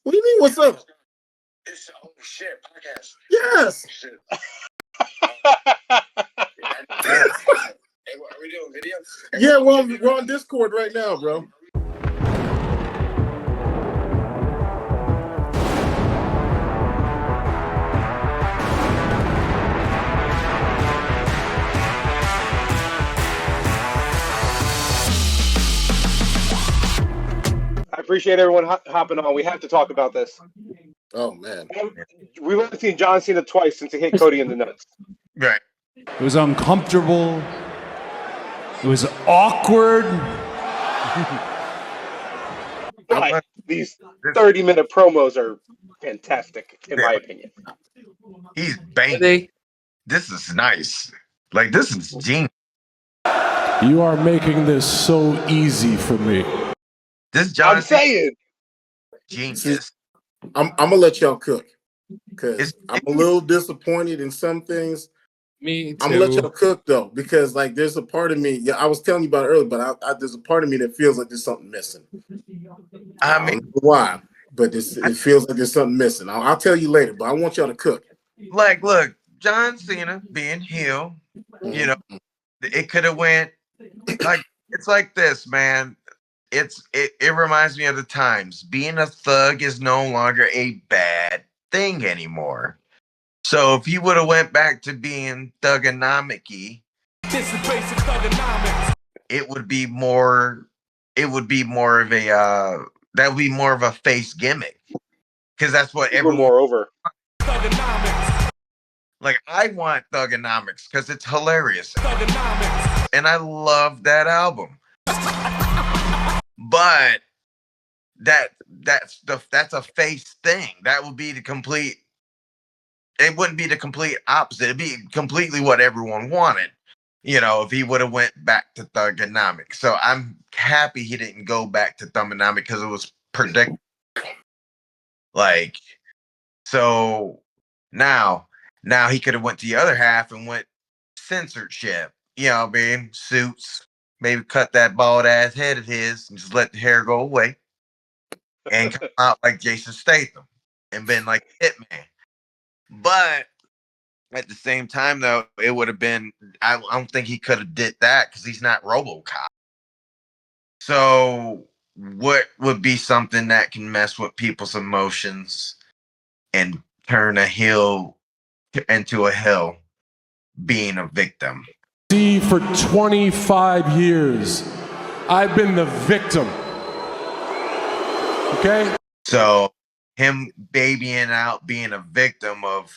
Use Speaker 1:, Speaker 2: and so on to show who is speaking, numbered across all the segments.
Speaker 1: What do you mean, what's up?
Speaker 2: It's oh shit podcast.
Speaker 1: Yes.
Speaker 2: Shit. Are we doing video?
Speaker 1: Yeah, we're on Discord right now, bro.
Speaker 3: I appreciate everyone hopping on. We have to talk about this.
Speaker 1: Oh, man.
Speaker 3: We've only seen John Cena twice since he hit Cody in the nuts.
Speaker 2: Right.
Speaker 4: It was uncomfortable. It was awkward.
Speaker 3: But these 30-minute promos are fantastic, in my opinion.
Speaker 2: He's banging. This is nice. Like, this is genius.
Speaker 4: You are making this so easy for me.
Speaker 2: This John
Speaker 3: I'm saying.
Speaker 2: Genius.
Speaker 1: I'm gonna let y'all cook because I'm a little disappointed in some things.
Speaker 4: Me too.
Speaker 1: I'm gonna let y'all cook though, because like there's a part of me. Yeah, I was telling you about it earlier, but there's a part of me that feels like there's something missing. I don't know why, but it feels like there's something missing. I'll tell you later, but I want y'all to cook.
Speaker 2: Like, look, John Cena being heel, you know, it could have went like it's like this, man. It reminds me of the times. Being a thug is no longer a bad thing anymore. So if he would have went back to being thugonomic-y,
Speaker 4: This is basic thugonomics.
Speaker 2: it would be more of a that would be more of a face gimmick. Because that's what everyone
Speaker 3: Moreover.
Speaker 4: Thugonomics.
Speaker 2: Like, I want thugonomics because it's hilarious.
Speaker 4: Thugonomics.
Speaker 2: And I love that album. But that's a face thing. That would be the complete. It wouldn't be the complete opposite. It'd be completely what everyone wanted. You know, if he would have went back to thugonomics. So I'm happy he didn't go back to thugonomic because it was predictable. Like, so now he could have went to the other half and went censorship. You know what I mean? Suits. Maybe cut that bald ass head of his and just let the hair go away. And come out like Jason Statham and been like Hitman. But at the same time, though, it would have been, I don't think he could have did that because he's not RoboCop. So what would be something that can mess with people's emotions and turn a heel into a hill, being a victim?
Speaker 4: See, for 25 years, I've been the victim. Okay?
Speaker 2: So him babying out being a victim of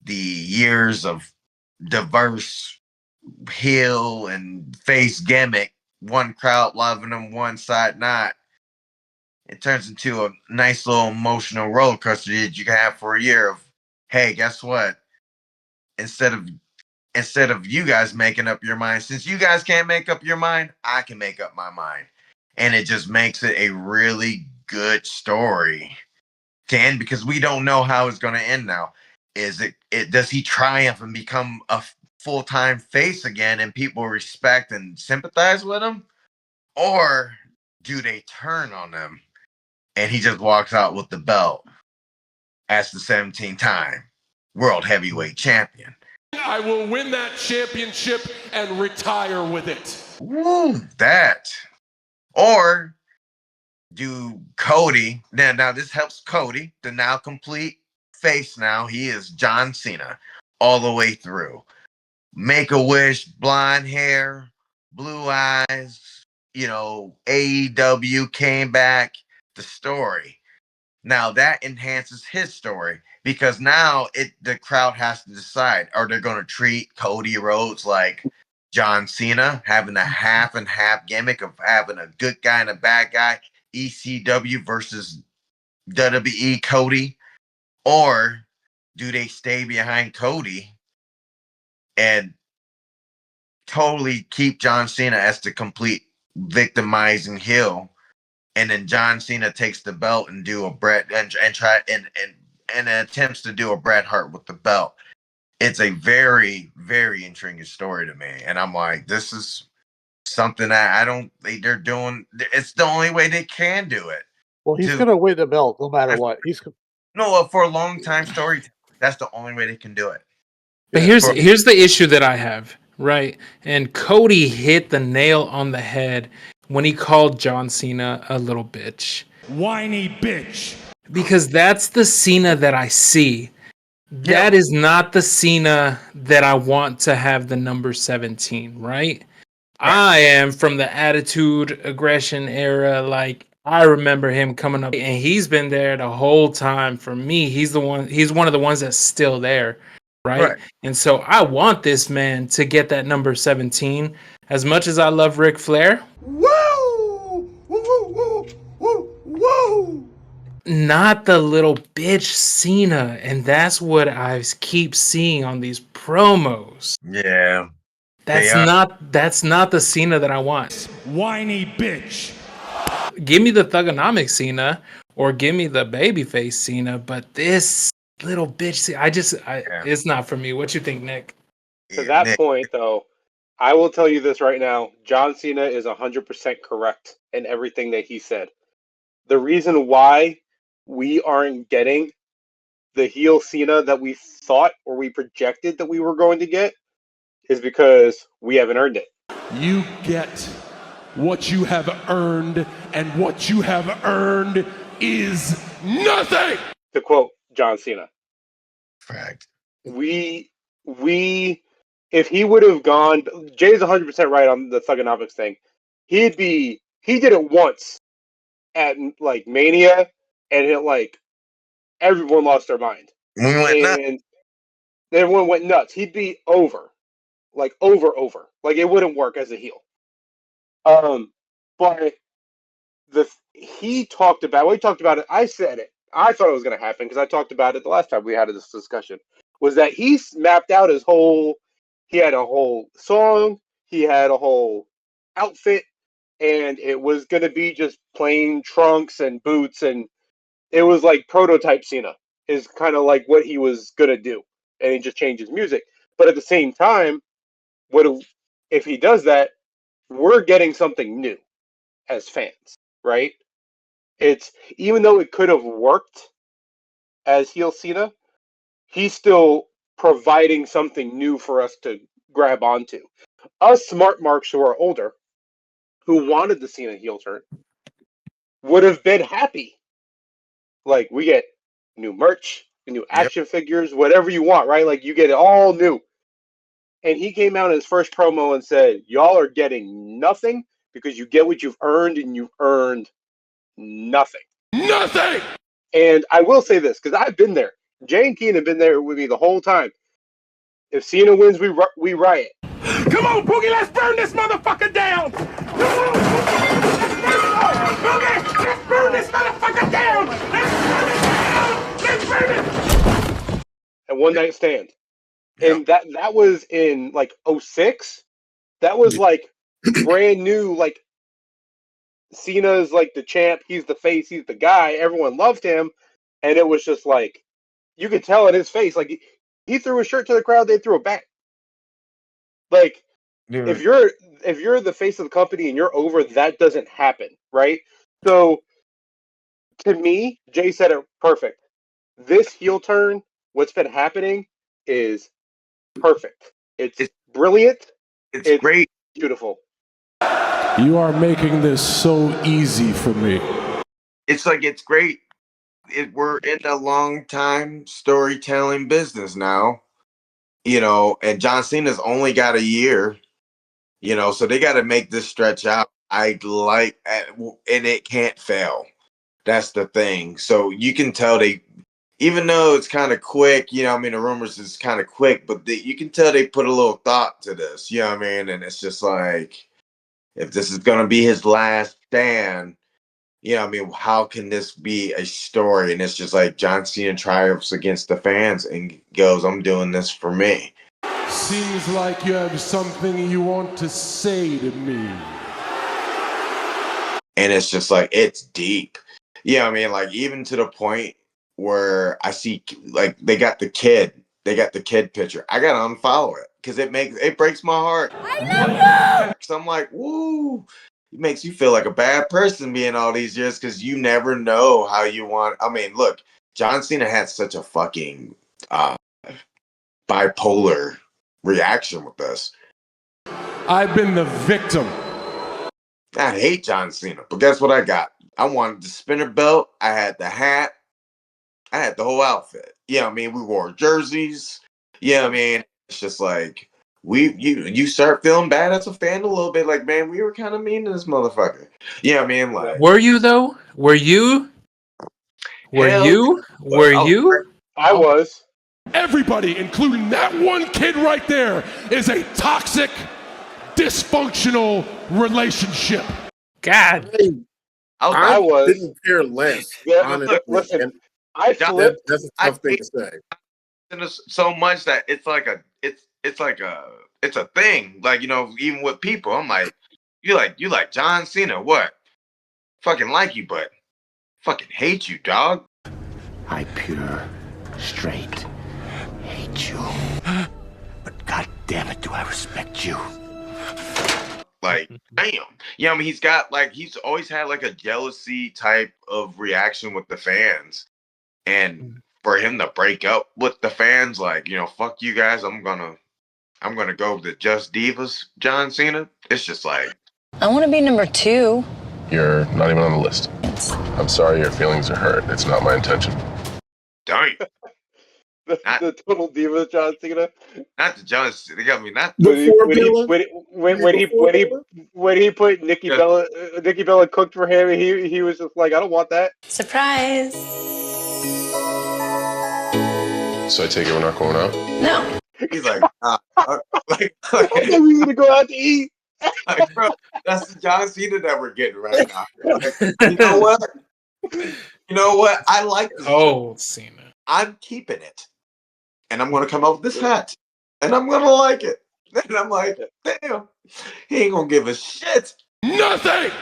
Speaker 2: the years of diverse heel and face gimmick, one crowd loving him, one side not. It turns into a nice little emotional roller coaster that you can have for a year of, hey, guess what? Instead of you guys making up your mind, since you guys can't make up your mind, I can make up my mind. And it just makes it a really good story to end because we don't know how it's going to end now. Is it does he triumph and become a full-time face again and people respect and sympathize with him? Or do they turn on him and he just walks out with the belt as the 17-time world heavyweight champion?
Speaker 4: I will win that championship and retire with it.
Speaker 2: Woo, that. Or do Cody, now this helps Cody, the now complete face now. He is John Cena all the way through. Make-A-Wish, blonde hair, blue eyes, AEW came back, the story. Now that enhances his story because now the crowd has to decide, are they going to treat Cody Rhodes like John Cena, having a half and half gimmick of having a good guy and a bad guy, ECW versus WWE Cody? Or do they stay behind Cody and totally keep John Cena as the complete victimizing heel, and then John Cena takes the belt and do a Bret and try and attempts to do a Bret Hart with the belt? It's a very, very intriguing story to me, and I'm like, this is something that they're doing. It's the only way they can do it.
Speaker 5: Well, he's going to win the belt no matter what.
Speaker 2: For a long time story, that's the only way they can do it.
Speaker 6: But here's the issue that I have, right? And Cody hit the nail on the head when he called John Cena a little bitch.
Speaker 4: Whiny bitch.
Speaker 6: Because that's the Cena that I see. That is not the Cena that I want to have the number 17, right? I am from the attitude aggression era. Like, I remember him coming up, and he's been there the whole time. For me, he's one of the ones that's still there, right? And so I want this man to get that number 17. As much as I love Ric Flair,
Speaker 4: Woo! Woo! Woo! Woo! Woo!
Speaker 6: not the little bitch Cena, and that's what I keep seeing on these promos.
Speaker 2: Yeah.
Speaker 6: That's not the Cena that I want.
Speaker 4: Whiny bitch.
Speaker 6: Give me the Thugonomics Cena or give me the babyface Cena, but this little bitch it's not for me. What you think, Nick?
Speaker 3: To that point, though, I will tell you this right now. John Cena is 100% correct in everything that he said. The reason why we aren't getting the heel Cena that we thought or we projected that we were going to get is because we haven't earned it.
Speaker 4: You get what you have earned, and what you have earned is nothing.
Speaker 3: To quote John Cena.
Speaker 2: Fact.
Speaker 3: If he would have gone, Jay's 100% right on the Thugonomics thing. He did it once at like Mania, and everyone lost their mind. And everyone went nuts. He'd be over. Like over. Like it wouldn't work as a heel. But he talked about it. I said it. I thought it was going to happen because I talked about it the last time we had this discussion. Was that he mapped out his whole? He had a whole song. He had a whole outfit, and it was going to be just plain trunks and boots, and it was like prototype Cena is kind of like what he was going to do, and he just changed his music. But at the same time, if he does that? We're getting something new as fans, right? It's even though it could have worked as heel Cena, he's still providing something new for us to grab onto. Us smart marks who are older, who wanted the Cena heel turn, would have been happy. Like, we get new merch, new action figures, whatever you want, right? Like, you get it all new. And he came out in his first promo and said, y'all are getting nothing because you get what you've earned, and you've earned nothing.
Speaker 4: Nothing!
Speaker 3: And I will say this, because I've been there. Jay and Keenan have been there with me the whole time. If Cena wins, we riot.
Speaker 4: Come on, Boogie, let's burn this motherfucker down! Come on, Boogie, let's burn this motherfucker down! Let's burn it down! Let's burn it!
Speaker 3: A one night stand. And that was in like 06. That was like brand new, like Cena's like the champ, he's the face, he's the guy, everyone loved him, and it was just like you could tell in his face, like he threw a shirt to the crowd, they threw it back. Like if you're the face of the company and you're over, that doesn't happen, right? So to me, Jay said it perfect. This heel turn, what's been happening is perfect. It's brilliant.
Speaker 2: It's great.
Speaker 3: Beautiful.
Speaker 4: You are making this so easy for me.
Speaker 2: It's great. We're in a long time storytelling business now, and John Cena's only got a year, so they got to make this stretch out. And it can't fail. That's the thing. So you can tell even though it's kind of quick, the rumors is kind of quick, but you can tell they put a little thought to this, And it's just like, if this is going to be his last stand, how can this be a story? And it's just like John Cena triumphs against the fans and goes, I'm doing this for me.
Speaker 4: Seems like you have something you want to say to me.
Speaker 2: And it's just like, it's deep. Like even to the point where I see like they got the kid picture. I got to unfollow it because it breaks my heart. I love you! So I'm like, woo. makes you feel like a bad person being all these years because you never know how you want. I mean, look, John Cena had such a fucking bipolar reaction with us.
Speaker 4: I've been the victim.
Speaker 2: I hate John Cena, but guess what I got? I wanted the spinner belt. I had the hat. I had the whole outfit. Yeah, I mean, we wore jerseys. Yeah, I mean, it's just like you start feeling bad as a fan a little bit. Like, man, we were kind of mean to this motherfucker. Yeah, I mean, like,
Speaker 6: Were you though? Were you? Were
Speaker 2: hell,
Speaker 6: you?
Speaker 2: but
Speaker 6: Were you?
Speaker 3: I was.
Speaker 4: Everybody, including that one kid right there, is a toxic, dysfunctional relationship.
Speaker 6: God.
Speaker 3: I was.
Speaker 1: didn't care less,
Speaker 3: Yeah,
Speaker 1: honestly.
Speaker 3: listen,
Speaker 1: And
Speaker 3: I flipped.
Speaker 1: that's a
Speaker 2: I
Speaker 1: tough thing
Speaker 2: hate
Speaker 1: to say.
Speaker 2: Cena so much that it's like it's a thing. Like, you know, even with people, I'm like, you like John Cena? What? Fucking like you, but fucking hate you, dog.
Speaker 7: I pure, straight hate you. But god damn it, do I respect you.
Speaker 2: Like, damn. Yeah, I mean, he's always had like a jealousy type of reaction with the fans. And for him to break up with the fans, like, you know, fuck you guys, I'm gonna go to Just Divas, John Cena. It's just like,
Speaker 8: I want to be number 2.
Speaker 9: You're not even on the list. I'm sorry your feelings are hurt. It's not my intention.
Speaker 2: damn.
Speaker 3: The total diva John Cena.
Speaker 2: Not the John Cena. I mean, not
Speaker 1: Before Bella?
Speaker 3: When he put Nikki
Speaker 2: Yeah.
Speaker 3: Bella cooked for him, he was just like, I don't want that.
Speaker 8: Surprise.
Speaker 9: So I take it we're not going out?
Speaker 8: No.
Speaker 2: He's like, like,
Speaker 3: I thought we were gonna go out to eat.
Speaker 2: like, bro, that's the John Cena that we're getting right now. Like, you know what? You know what? I like this.
Speaker 6: Oh, Cena.
Speaker 2: I'm keeping it. And I'm gonna come up with this hat. And I'm gonna like it. And I'm like, damn, he ain't gonna give a shit.
Speaker 4: Nothing.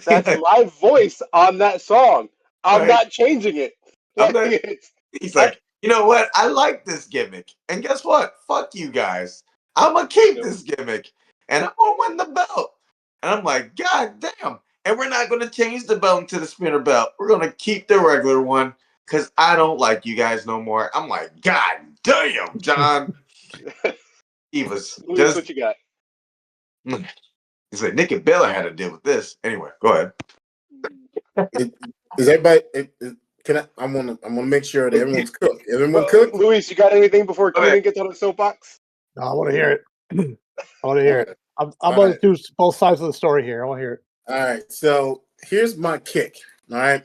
Speaker 3: That's my voice on that song. I'm
Speaker 2: Right.
Speaker 3: not changing it.
Speaker 2: I'm not-
Speaker 3: It's-
Speaker 2: He's like, you know what? I like this gimmick. And guess what? Fuck you guys. I'm gonna keep this gimmick. And I'm gonna win the belt. And I'm like, God damn. And we're not gonna change the belt into the spinner belt. We're gonna keep the regular one because I don't like you guys no more. I'm like, God damn, John. He was
Speaker 3: Louis,
Speaker 2: just,
Speaker 3: what you got?
Speaker 2: he's like, Nikki Bella had to deal with this. Anyway, go ahead.
Speaker 1: Is everybody? Can I? I want to make sure that everyone's cooked. Everyone cooked.
Speaker 3: Luis, you got anything before
Speaker 2: Okay.
Speaker 3: Keenan gets on the soapbox?
Speaker 5: No, I want to hear it. I want to hear it. I'm going to do both sides of the story here. I want to hear it.
Speaker 1: All right. So here's my kick. All right.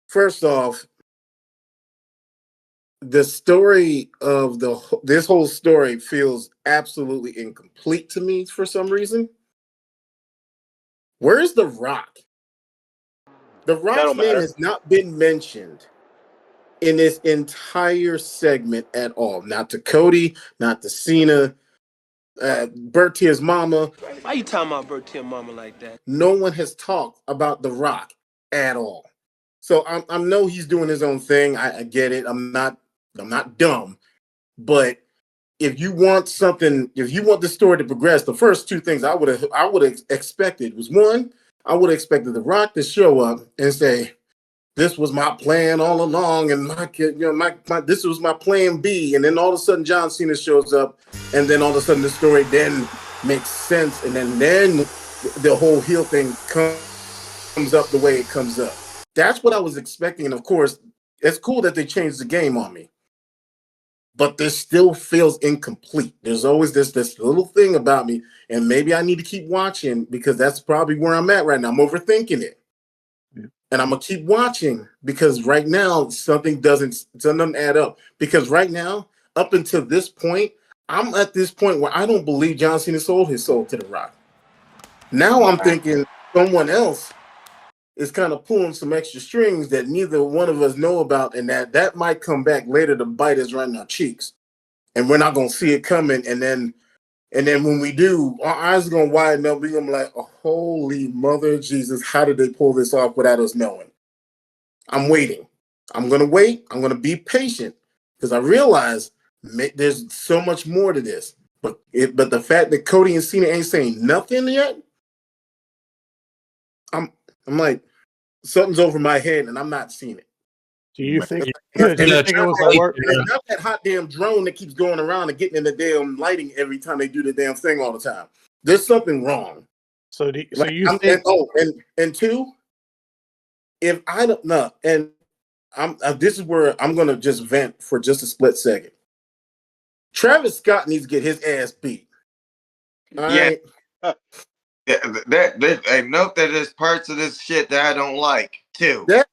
Speaker 1: First off, the story of this whole story feels absolutely incomplete to me for some reason. Where's The Rock? The Rock's name has not been mentioned in this entire segment at all. Not to Cody, not to Cena, Bertier's mama.
Speaker 10: Why you talking about Bertier mama like that?
Speaker 1: No one has talked about The Rock at all. So I know he's doing his own thing. I get it. I'm not dumb. But if you want the story to progress, the first two things I would have expected was, one, I would have expected The Rock to show up and say, this was my plan all along, and this was my plan B. And then all of a sudden John Cena shows up, and then all of a sudden the story then makes sense, and then the whole heel thing comes up the way it comes up. That's what I was expecting. And of course, it's cool that they changed the game on me. But this still feels incomplete. There's always this little thing about me, and maybe I need to keep watching because that's probably where I'm at right now. I'm overthinking it. And I'm gonna keep watching because right now something doesn't add up. Because right now, up until this point, I'm at this point where I don't believe John Cena sold his soul to The Rock. Now I'm thinking someone else is kind of pulling some extra strings that neither one of us know about, and that might come back later to bite us right in our cheeks, and we're not gonna see it coming. And then when we do, our eyes are gonna widen up. We're gonna be like, oh, holy mother of Jesus, how did they pull this off without us knowing? I'm waiting. I'm gonna wait. I'm gonna be patient because I realize there's so much more to this. But the fact that Cody and Cena ain't saying nothing yet, I'm like, something's over my head and I'm not seeing it.
Speaker 5: Do you think?
Speaker 1: And
Speaker 5: Do you think it was a work?
Speaker 1: it's not that hot damn drone that keeps going around and getting in the damn lighting every time they do the damn thing all the time. There's something wrong.
Speaker 5: So
Speaker 1: Like,
Speaker 5: you think?
Speaker 1: And two, if I don't know, and this is where I'm gonna just vent for just a split second. Travis Scott needs to get his ass beat. All
Speaker 2: Yeah.
Speaker 1: right.
Speaker 2: Yeah, I note that there's parts of this shit that I don't like too.
Speaker 1: That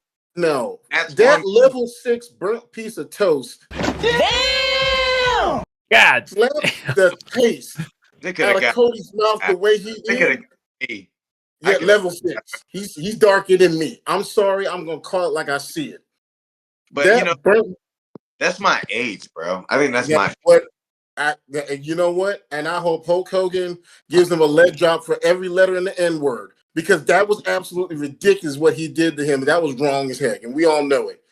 Speaker 1: level 6 burnt piece of toast.
Speaker 6: Damn! God.
Speaker 1: Slapped the taste out of Cody's mouth the way he did. Yeah, level 6. He's darker than me. I'm sorry. I'm gonna call it like I see it.
Speaker 2: But that's my age, bro. I think that's my.
Speaker 1: You know what? And I hope Hulk Hogan gives him a leg drop for every letter in the N word, because that was absolutely ridiculous what he did to him. That was wrong as heck, and we all know it.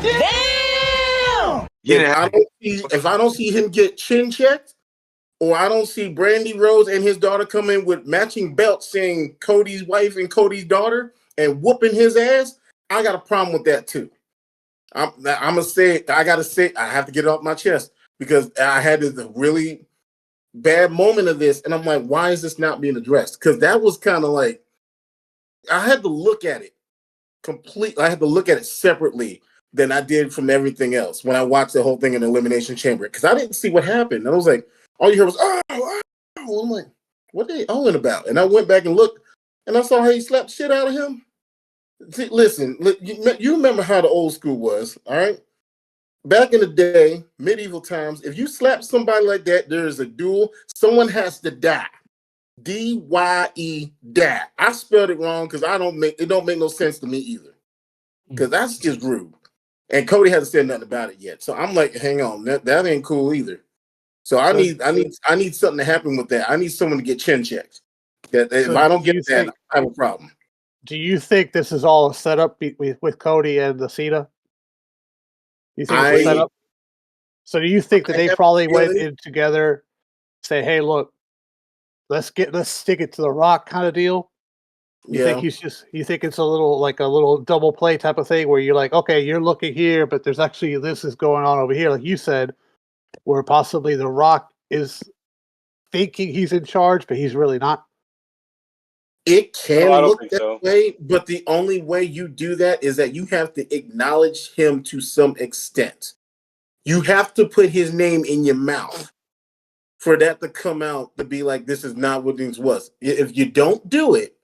Speaker 6: Damn!
Speaker 1: If I don't see him get chin checked, or I don't see Brandy Rhodes and his daughter come in with matching belts saying Cody's wife and Cody's daughter and whooping his ass, I got a problem with that too. I'm gonna say I have to get it off my chest, because I had this really bad moment of this, and I'm like, why is this not being addressed? Because that was kind of like, I had to look at it completely. I had to look at it separately than I did from everything else when I watched the whole thing in the Elimination Chamber, because I didn't see what happened. And I was like, all you heard was oh. I'm like, what are they owing about? And I went back and looked, and I saw how he slapped shit out of him. See, listen, you remember how the old school was, all right? Back in the day, medieval times, if you slap somebody like that, there is a duel. Someone has to die. D-Y-E, die. I spelled it wrong because it don't make no sense to me either. Because that's just rude. And Cody hasn't said nothing about it yet. So I'm like, hang on, that ain't cool either. So I need something to happen with that. I need someone to get chin checked. If I don't get that, I have a problem.
Speaker 5: Do you think this is all set up with Cody and the Cena? Do you think it's set up? So do you think that they probably went in together, say, "Hey, look, let's stick it to the Rock kind of deal"? You think you think it's a little double play type of thing where you're like, okay, you're looking here, but there's actually this is going on over here, like you said, where possibly the Rock is thinking he's in charge, but he's really not.
Speaker 1: It can look that way, but the only way you do that is that you have to acknowledge him to some extent. You have to put his name in your mouth for that to come out to be like, this is not what this was. If you don't do it,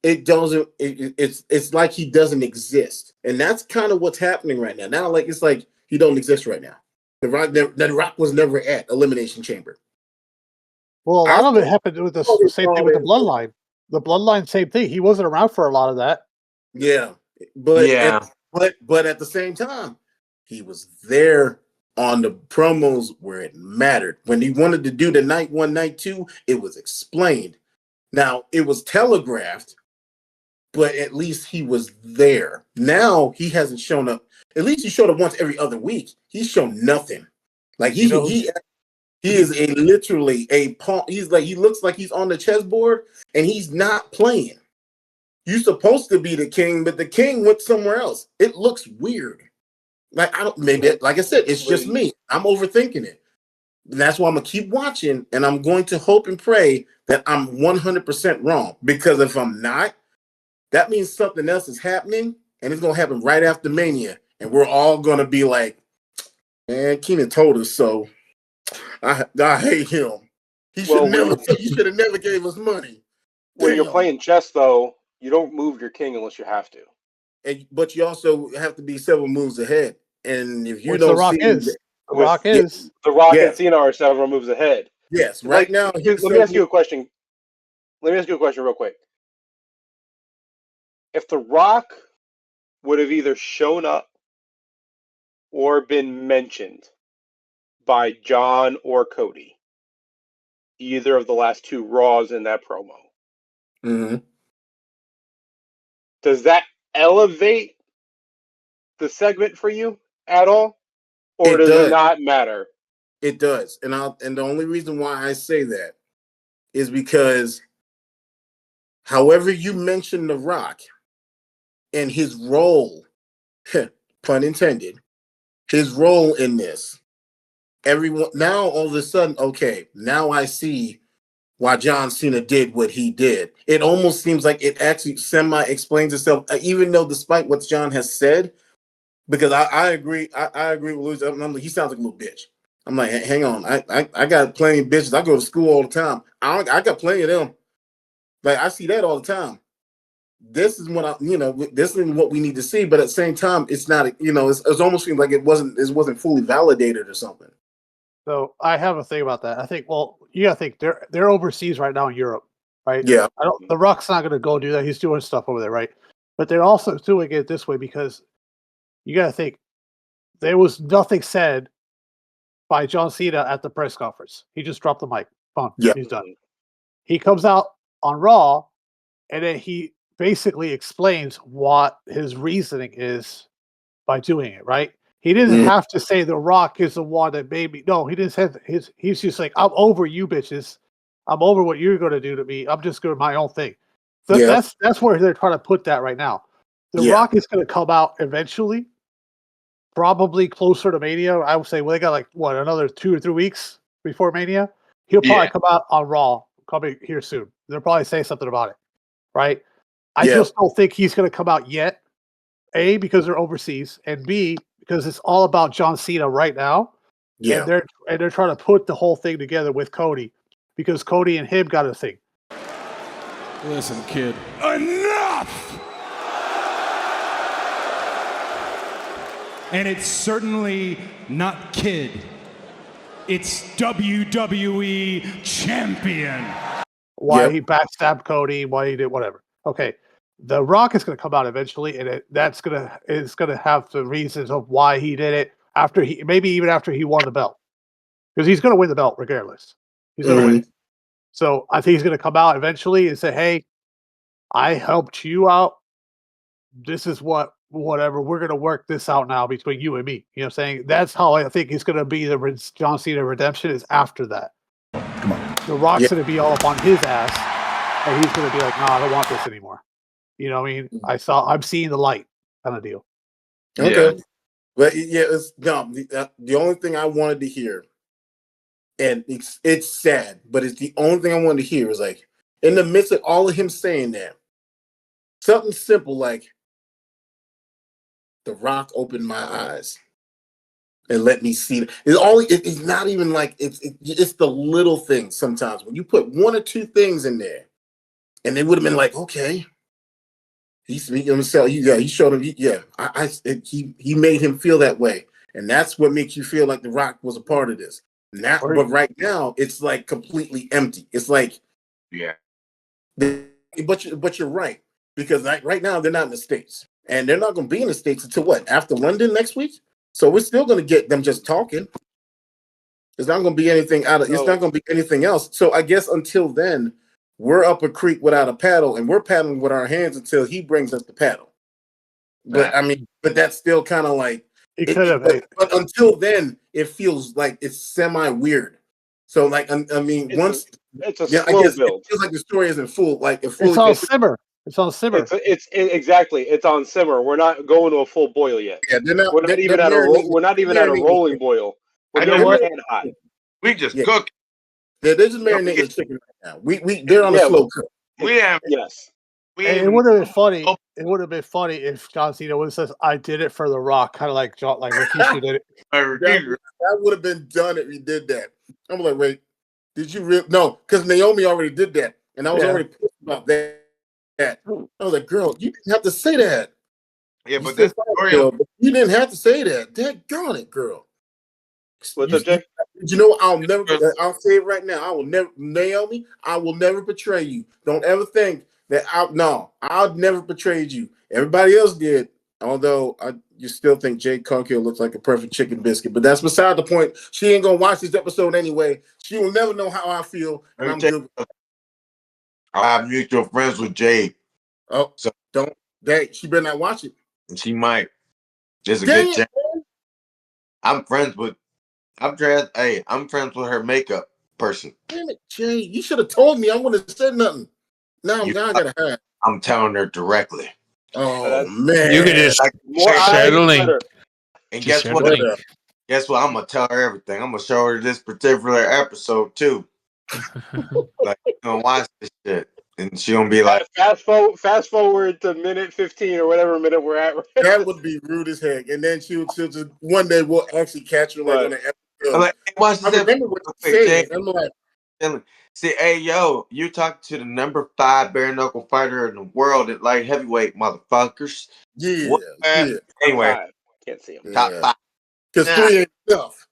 Speaker 1: it doesn't. It's like he doesn't exist, and that's kind of what's happening right now. Now, it's like he don't exist right now. The Rock was never at Elimination Chamber.
Speaker 5: Well, a lot of it happened with the same thing with the Bloodline. The Bloodline, same thing. He wasn't around for a lot of that.
Speaker 1: Yeah, but at the same time, he was there on the promos where it mattered. When he wanted to do the night 1, night 2, it was explained. Now it was telegraphed, but at least he was there. Now he hasn't shown up. At least he showed up once every other week. He's shown nothing. Like he is literally a pawn. He looks like he's on the chessboard and he's not playing. You're supposed to be the king, but the king went somewhere else. It looks weird. Like I said, it's just me. I'm overthinking it. And that's why I'm gonna keep watching, and I'm going to hope and pray that I'm 100% wrong. Because if I'm not, that means something else is happening, and it's gonna happen right after Mania, and we're all gonna be like, "Man, Keenan told us so." I hate him. He should have never gave us money.
Speaker 3: When you're playing chess, though, you don't move your king unless you have to.
Speaker 1: But you also have to be several moves ahead. And if you
Speaker 5: Which
Speaker 1: don't
Speaker 5: The Rock
Speaker 1: see
Speaker 5: is. The Rock is.
Speaker 3: The Rock and Cena are several moves ahead.
Speaker 1: Yes, right now.
Speaker 3: Let me ask you a question. Let me ask you a question real quick. If The Rock would have either shown up or been mentioned by John or Cody, either of the last 2 Raws in that promo, does that elevate the segment for you at all, or does it not matter?
Speaker 1: It does, and the only reason why I say that is because However, you mentioned The Rock and his role, pun intended, his role in this. Everyone now all of a sudden, okay, now I see why John Cena did what he did. It almost seems like it actually semi-explains itself, even though despite what John has said, because I agree, I agree with Louis. He sounds like a little bitch. I'm like, hang on, I got plenty of bitches. I go to school all the time. I got plenty of them. Like I see that all the time. This is what this is what we need to see. But at the same time, it's not. It's almost seems like it wasn't fully validated or something.
Speaker 5: So I have a thing about that. I think, well, you gotta think they're overseas right now in Europe, right?
Speaker 1: Yeah.
Speaker 5: The Rock's not gonna go do that. He's doing stuff over there, right? But they're also doing it this way because you gotta think there was nothing said by John Cena at the press conference. He just dropped the mic. Boom.
Speaker 1: Yeah.
Speaker 5: He's done. He comes out on Raw and then he basically explains what his reasoning is by doing it, right? He didn't have to say The Rock is the one that made me. No, he didn't say he's just like, I'm over you bitches. I'm over what you're going to do to me. I'm just doing my own thing. That's where they're trying to put that right now. The Rock is going to come out eventually, probably closer to Mania. I would say, well, they got like, what, another 2 or 3 weeks before Mania? He'll probably come out on Raw, coming here soon. They'll probably say something about it, right? I just don't think he's going to come out yet. A, because they're overseas, and B, because it's all about John Cena right now.
Speaker 1: Yeah.
Speaker 5: And they're trying to put the whole thing together with Cody, because Cody and him got a thing.
Speaker 4: Listen, kid. Enough! And it's certainly not kid. It's WWE champion.
Speaker 5: Why he backstabbed Cody, why he did whatever. Okay. The Rock is going to come out eventually, and it's going to have the reasons of why he did it maybe even after he won the belt, because he's going to win the belt regardless. He's going to win it. So I think he's going to come out eventually and say, "Hey, I helped you out. This is whatever. We're going to work this out now between you and me." You know what I'm saying? That's how I think he's going to be the John Cena redemption is after that.
Speaker 7: Come on.
Speaker 5: The Rock's going to be all up on his ass, and he's going to be like, "No, I don't want this anymore." You know what I mean? I'm seeing the light kind of deal.
Speaker 1: Okay. Yeah. But it's dumb. The only thing I wanted to hear, and it's sad, but it's the only thing I wanted to hear is like, in the midst of all of him saying that, something simple like, The Rock opened my eyes and let me see it. It's not even like it's the little things sometimes. When you put 1 or 2 things in there, and they would have been like, okay. He showed him. He made him feel that way, and that's what makes you feel like The Rock was a part of this. But right now, it's like completely empty. It's like, but you're right, because right now they're not in the States, and they're not going to be in the States until what, after London next week. So we're still going to get them just talking. It's not going to be anything it's not going to be anything else. So I guess until then, we're up a creek without a paddle, and we're paddling with our hands until he brings us the paddle. But I mean, but that's still kind of like but until then, it feels like it's semi weird. So like, I mean,
Speaker 3: it's a slow build.
Speaker 1: It feels like the story isn't full. Like
Speaker 5: it's on simmer. It's on simmer.
Speaker 3: Exactly. It's on simmer. We're not going to a full boil yet.
Speaker 1: Yeah,
Speaker 3: we're not even at a rolling boil. We're getting pan hot.
Speaker 2: We just cook.
Speaker 1: Yeah, they're just marinating the chicken right now. They're on a slow cook.
Speaker 5: It would have been funny. It would have been funny if John Cena would have said, "I did it for The Rock," kind of like Rikishi did it.
Speaker 1: That would have been done if he did that. I'm like, wait, did you really? No, because Naomi already did that, and I was already pissed about that. I was like, girl, you didn't have to say that.
Speaker 2: Yeah, but this story,
Speaker 1: you didn't have to say that. Daggone it, girl.
Speaker 3: What's up, Jay?
Speaker 1: You know, I'll say it right now. Naomi, I will never betray you. Don't ever think that I've never betrayed you. Everybody else did. Although you still think Jade Cargill looks like a perfect chicken biscuit, but that's beside the point. She ain't gonna watch this episode anyway. She will never know how I feel, and I'm good.
Speaker 2: I have mutual friends with Jade.
Speaker 1: Oh, so she better not watch it.
Speaker 2: She might. There's a good chance. I'm friends with her makeup person.
Speaker 1: Damn it, Jay! You should have told me. I wouldn't have said nothing. No, y'all gotta have.
Speaker 2: I'm telling her directly.
Speaker 1: Oh
Speaker 3: That's
Speaker 1: man,
Speaker 6: You could just
Speaker 3: more
Speaker 6: share
Speaker 3: eyes,
Speaker 6: the link.
Speaker 3: better.
Speaker 2: And
Speaker 6: Just
Speaker 2: guess
Speaker 6: share
Speaker 2: what?
Speaker 6: the link.
Speaker 2: Guess what? I'm gonna tell her everything. I'm gonna show her this particular episode too. Like, you gonna watch this shit, and she gonna be like,
Speaker 3: Fast forward to minute 15 or whatever minute we're at.
Speaker 1: that would be rude as heck. And then she'll just one day we'll actually catch her like on an
Speaker 2: I'm
Speaker 1: episode.
Speaker 2: like, hey, watch
Speaker 1: I
Speaker 2: this episode
Speaker 1: remember what
Speaker 2: real
Speaker 1: you
Speaker 2: quick,
Speaker 1: said.
Speaker 2: Jay.
Speaker 1: I'm like,
Speaker 2: Say, hey, yo, you talking to the number 5 bare knuckle fighter in the world at light heavyweight, motherfuckers.
Speaker 1: yeah,
Speaker 2: What?
Speaker 1: yeah,
Speaker 2: Anyway,
Speaker 3: Five. Can't see him.
Speaker 2: top
Speaker 1: yeah.
Speaker 2: 5.
Speaker 1: Because
Speaker 2: Nah,
Speaker 1: 3 ain't enough.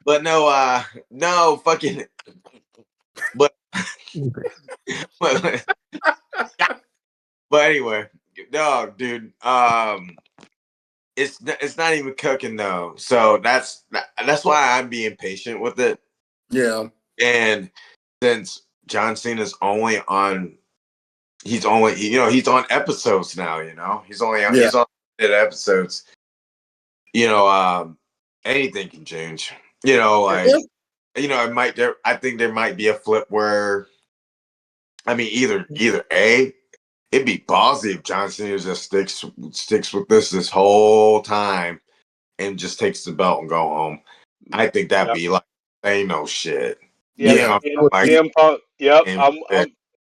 Speaker 2: but no, fucking, but, but, but anyway, dog, dude, it's not even cooking though, so that's why I'm being patient with it.
Speaker 1: Yeah,
Speaker 2: And since John Cena's he's on episodes now, he's
Speaker 1: yeah.
Speaker 2: on episodes, anything can change,
Speaker 1: Yeah.
Speaker 2: I think there might be a flip where, I mean, either it'd be ballsy if John Cena just sticks with this whole time and just takes the belt and go home. I think that'd be like, ain't no shit.
Speaker 3: Yep.
Speaker 1: Yeah.
Speaker 2: Like,
Speaker 3: CM Punk. Yep.
Speaker 2: ain't no shit.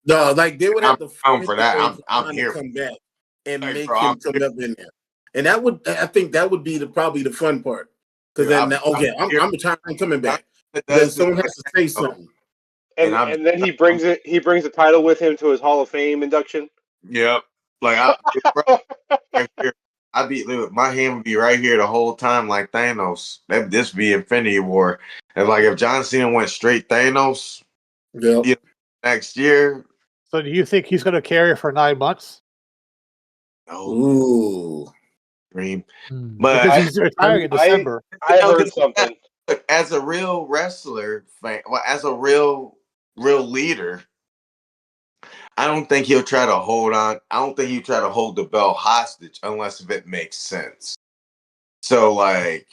Speaker 1: No, like they would
Speaker 2: I'm
Speaker 1: have to
Speaker 2: down
Speaker 1: find
Speaker 2: for
Speaker 1: a
Speaker 2: that.
Speaker 1: way for
Speaker 2: I'm
Speaker 1: John to
Speaker 2: here.
Speaker 1: come back and
Speaker 2: Like,
Speaker 1: make
Speaker 2: bro, I'm
Speaker 1: him come
Speaker 2: here.
Speaker 1: up in there. And I think that would be probably the fun part. Because
Speaker 2: Dude,
Speaker 1: then now, okay,
Speaker 2: I'm here.
Speaker 1: I'm retiring, I'm coming back.
Speaker 2: It
Speaker 1: Then
Speaker 2: does this
Speaker 1: someone has
Speaker 2: right
Speaker 1: to say
Speaker 2: now,
Speaker 1: something.
Speaker 2: and I'm
Speaker 3: And then he brings the title with him to his Hall of Fame induction.
Speaker 2: yep. Like bro, right here. Look, my hand would be right here the whole time, like Thanos. This be Infinity War. And like if John Cena went straight Thanos,
Speaker 1: Yeah.
Speaker 2: next year,
Speaker 5: So do you think he's going to carry for 9 months?
Speaker 2: no
Speaker 1: Ooh.
Speaker 2: dream.
Speaker 5: Because
Speaker 2: But
Speaker 5: he's retiring in
Speaker 3: I
Speaker 5: December.
Speaker 3: heard something.
Speaker 2: look, as a real wrestler, as a real leader, I don't think he'll try to hold on. I don't think he'll try to hold the belt hostage unless if it makes sense. So like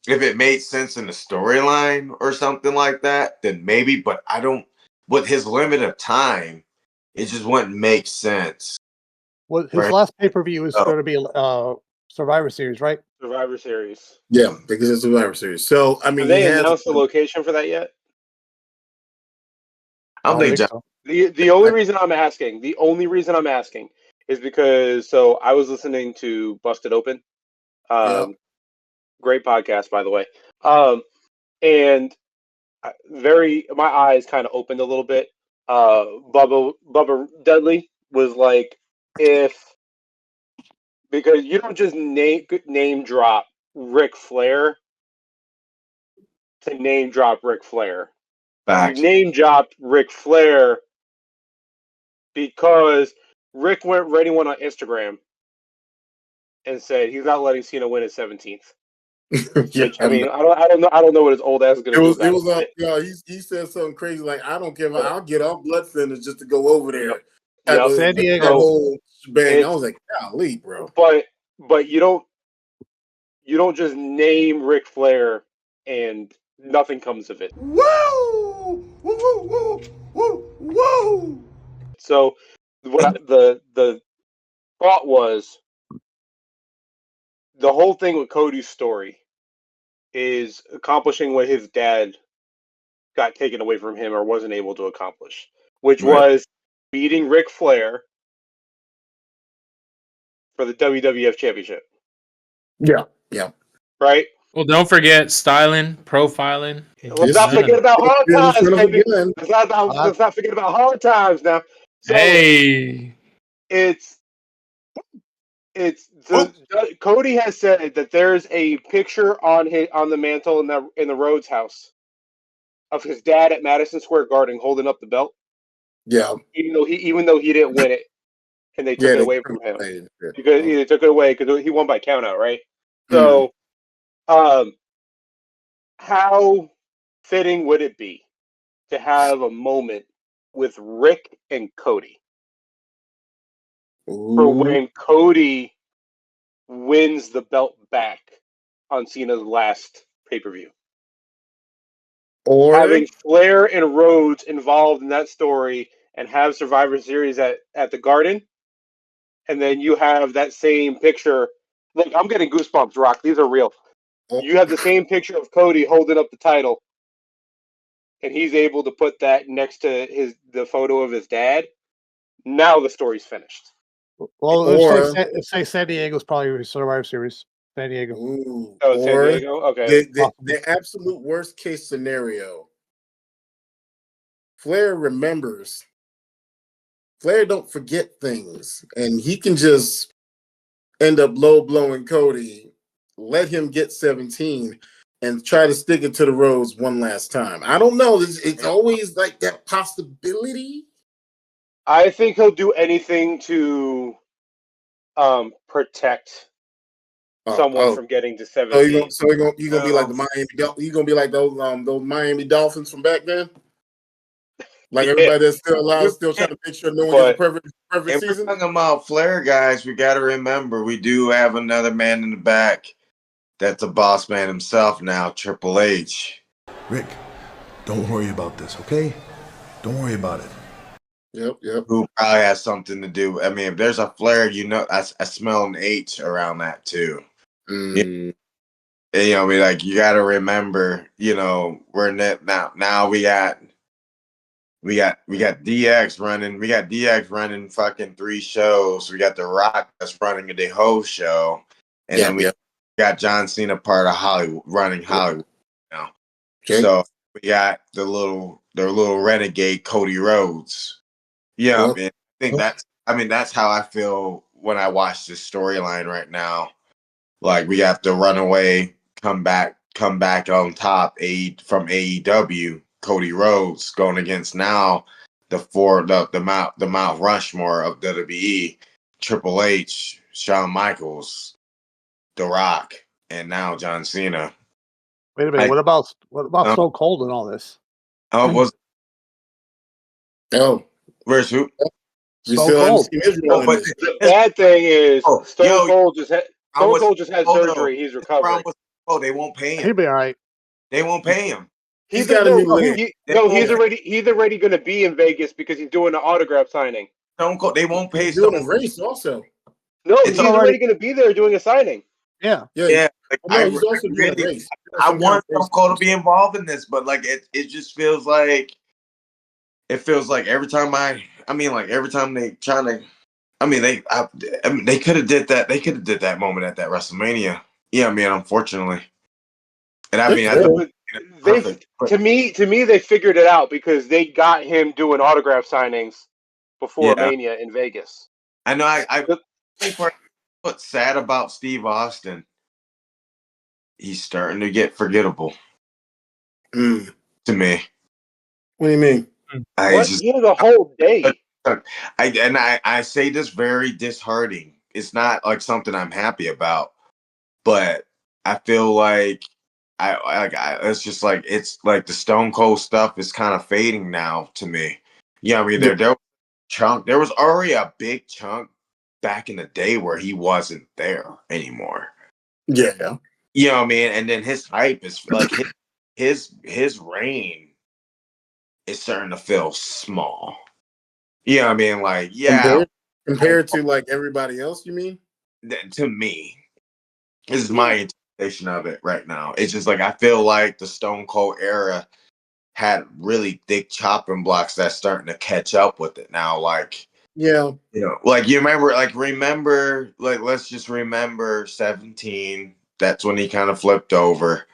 Speaker 2: if it made sense in the storyline or something like that, then maybe, but I don't with his limit of time, it just wouldn't make sense.
Speaker 5: Well, his
Speaker 2: For
Speaker 5: last pay-per-view is
Speaker 2: him.
Speaker 5: going to be Survivor Series, right?
Speaker 3: Survivor Series.
Speaker 1: Yeah, because it's a Survivor Series. So I mean
Speaker 3: Have
Speaker 1: he
Speaker 3: they
Speaker 1: has
Speaker 3: announced the location for that yet?
Speaker 2: I don't think John,
Speaker 5: so.
Speaker 3: The only reason I'm asking, is because I was listening to Busted Open.
Speaker 1: yeah.
Speaker 3: Great podcast, by the way. And my eyes kind of opened a little bit. Bubba Dudley was like, because you don't just name drop Ric Flair to name drop Ric Flair. You
Speaker 2: facts.
Speaker 3: name dropped Ric Flair because Rick went on Instagram and said he's not letting Cena win his 17th.
Speaker 1: Yeah,
Speaker 3: Which I mean, I don't know what his old ass is gonna do about it.
Speaker 1: he said something crazy like I don't care, I'll get off blood thinners just to go over there.
Speaker 3: Yep.
Speaker 5: San
Speaker 1: That
Speaker 5: Diego.
Speaker 1: whole shebang. I was like, golly, bro.
Speaker 3: But you don't just name Ric Flair and nothing comes of it.
Speaker 7: Woo! Woo! Woo! Woo! Woo!
Speaker 3: So the thought was the whole thing with Cody's story is accomplishing what his dad got taken away from him or wasn't able to accomplish, which
Speaker 2: Right.
Speaker 3: was beating Ric Flair for the WWF Championship.
Speaker 1: Yeah, yeah.
Speaker 3: Right?
Speaker 6: Well, don't forget styling, profiling.
Speaker 3: Let's not forget about hard times, baby. Let's not forget about hard times now. So
Speaker 6: hey,
Speaker 3: it's Cody has said that there's a picture on the mantle in the Rhodes house of his dad at Madison Square Garden holding up the belt.
Speaker 1: Yeah.
Speaker 3: Even though he didn't win it and they took it away from him because they took it away because he won by countout, right? So, how fitting would it be to have a moment with Rick and Cody for when Cody wins the belt back on Cena's last pay-per-view?
Speaker 1: Or
Speaker 3: having Flair and Rhodes involved in that story and have Survivor Series at the Garden, and then you have that same picture. Look, I'm getting goosebumps, Rock. These are real. You have the same picture of Cody holding up the title, and he's able to put that next to the photo of his dad. Now the story's finished.
Speaker 5: Well,
Speaker 1: Or
Speaker 5: let's say San Diego's probably Survivor Series. San Diego.
Speaker 1: ooh,
Speaker 3: Oh, San
Speaker 1: or
Speaker 3: Diego? Okay.
Speaker 1: the absolute worst case scenario. Flair remembers. Flair don't forget things, and he can just end up low blowing Cody. Let him get 17 and try to stick it to the Rhodes one last time. I don't know. It's always like that possibility.
Speaker 3: I think he'll do anything to protect someone from getting to 17.
Speaker 1: You're gonna be like the Miami. You're gonna be like those Miami Dolphins from back then. Like everybody that's still alive, still trying to make sure no one gets a perfect
Speaker 2: If
Speaker 1: season.
Speaker 2: we're talking about Flair, guys, we got to remember we do have another man in the back. That's the boss man himself now, Triple H.
Speaker 7: Rick, don't worry about this, okay? Don't worry about it.
Speaker 1: Yep.
Speaker 2: Who probably has something to do. I mean, if there's a Flair, I smell an H around that too.
Speaker 1: Mm.
Speaker 2: And, you got to remember, we're net now. Now we got DX running. We got DX running fucking 3 shows. We got The Rock that's running the whole show, and then we got John Cena part of Hollywood running Hollywood now.
Speaker 1: Okay.
Speaker 2: So we got the little renegade Cody Rhodes. Yeah,
Speaker 1: Well,
Speaker 2: I mean that's how I feel when I watch this storyline right now. Like we have to run away, come back on top. From AEW, Cody Rhodes going against now the Mount Rushmore of WWE, Triple H, Shawn Michaels, The Rock, and now John Cena.
Speaker 5: Wait a minute. What about Stone Cold and all this?
Speaker 2: Where's who?
Speaker 5: Stone Cold.
Speaker 3: The bad thing is Stone Cold just had surgery. He's recovering.
Speaker 2: They won't pay him.
Speaker 5: He'll be all right.
Speaker 2: They won't pay him.
Speaker 3: He's already going to be in Vegas because he's doing an autograph signing.
Speaker 2: Stone Cold. They won't pay.
Speaker 1: He's doing a race also.
Speaker 3: No, he's already going to be there doing a signing.
Speaker 5: Yeah.
Speaker 1: He's also doing a race.
Speaker 2: I want Stone Cold to be involved in this, but it just feels like every time every time they trying to, they could have did that. They could have did that moment at that WrestleMania. Yeah, unfortunately, and
Speaker 3: to me, they figured it out because they got him doing autograph signings before Mania in Vegas.
Speaker 2: I know. I think what's sad about Steve Austin, he's starting to get forgettable. To me.
Speaker 1: What do you mean?
Speaker 3: The whole day.
Speaker 2: I say this very disheartening. It's not like something I'm happy about, but I feel like it's just like it's like the Stone Cold stuff is kind of fading now to me. Yeah, there was already a big chunk back in the day where he wasn't there anymore.
Speaker 1: Yeah.
Speaker 2: You know what I mean? And then his hype is like his reign is starting to feel small. You know what I mean? Like,
Speaker 1: compared to like everybody else, you mean?
Speaker 2: To me, this is my interpretation of it right now. It's just like I feel like the Stone Cold era had really thick chopping blocks that's starting to catch up with it now. Like, like you remember, let's just remember 17. That's when he kind of flipped over.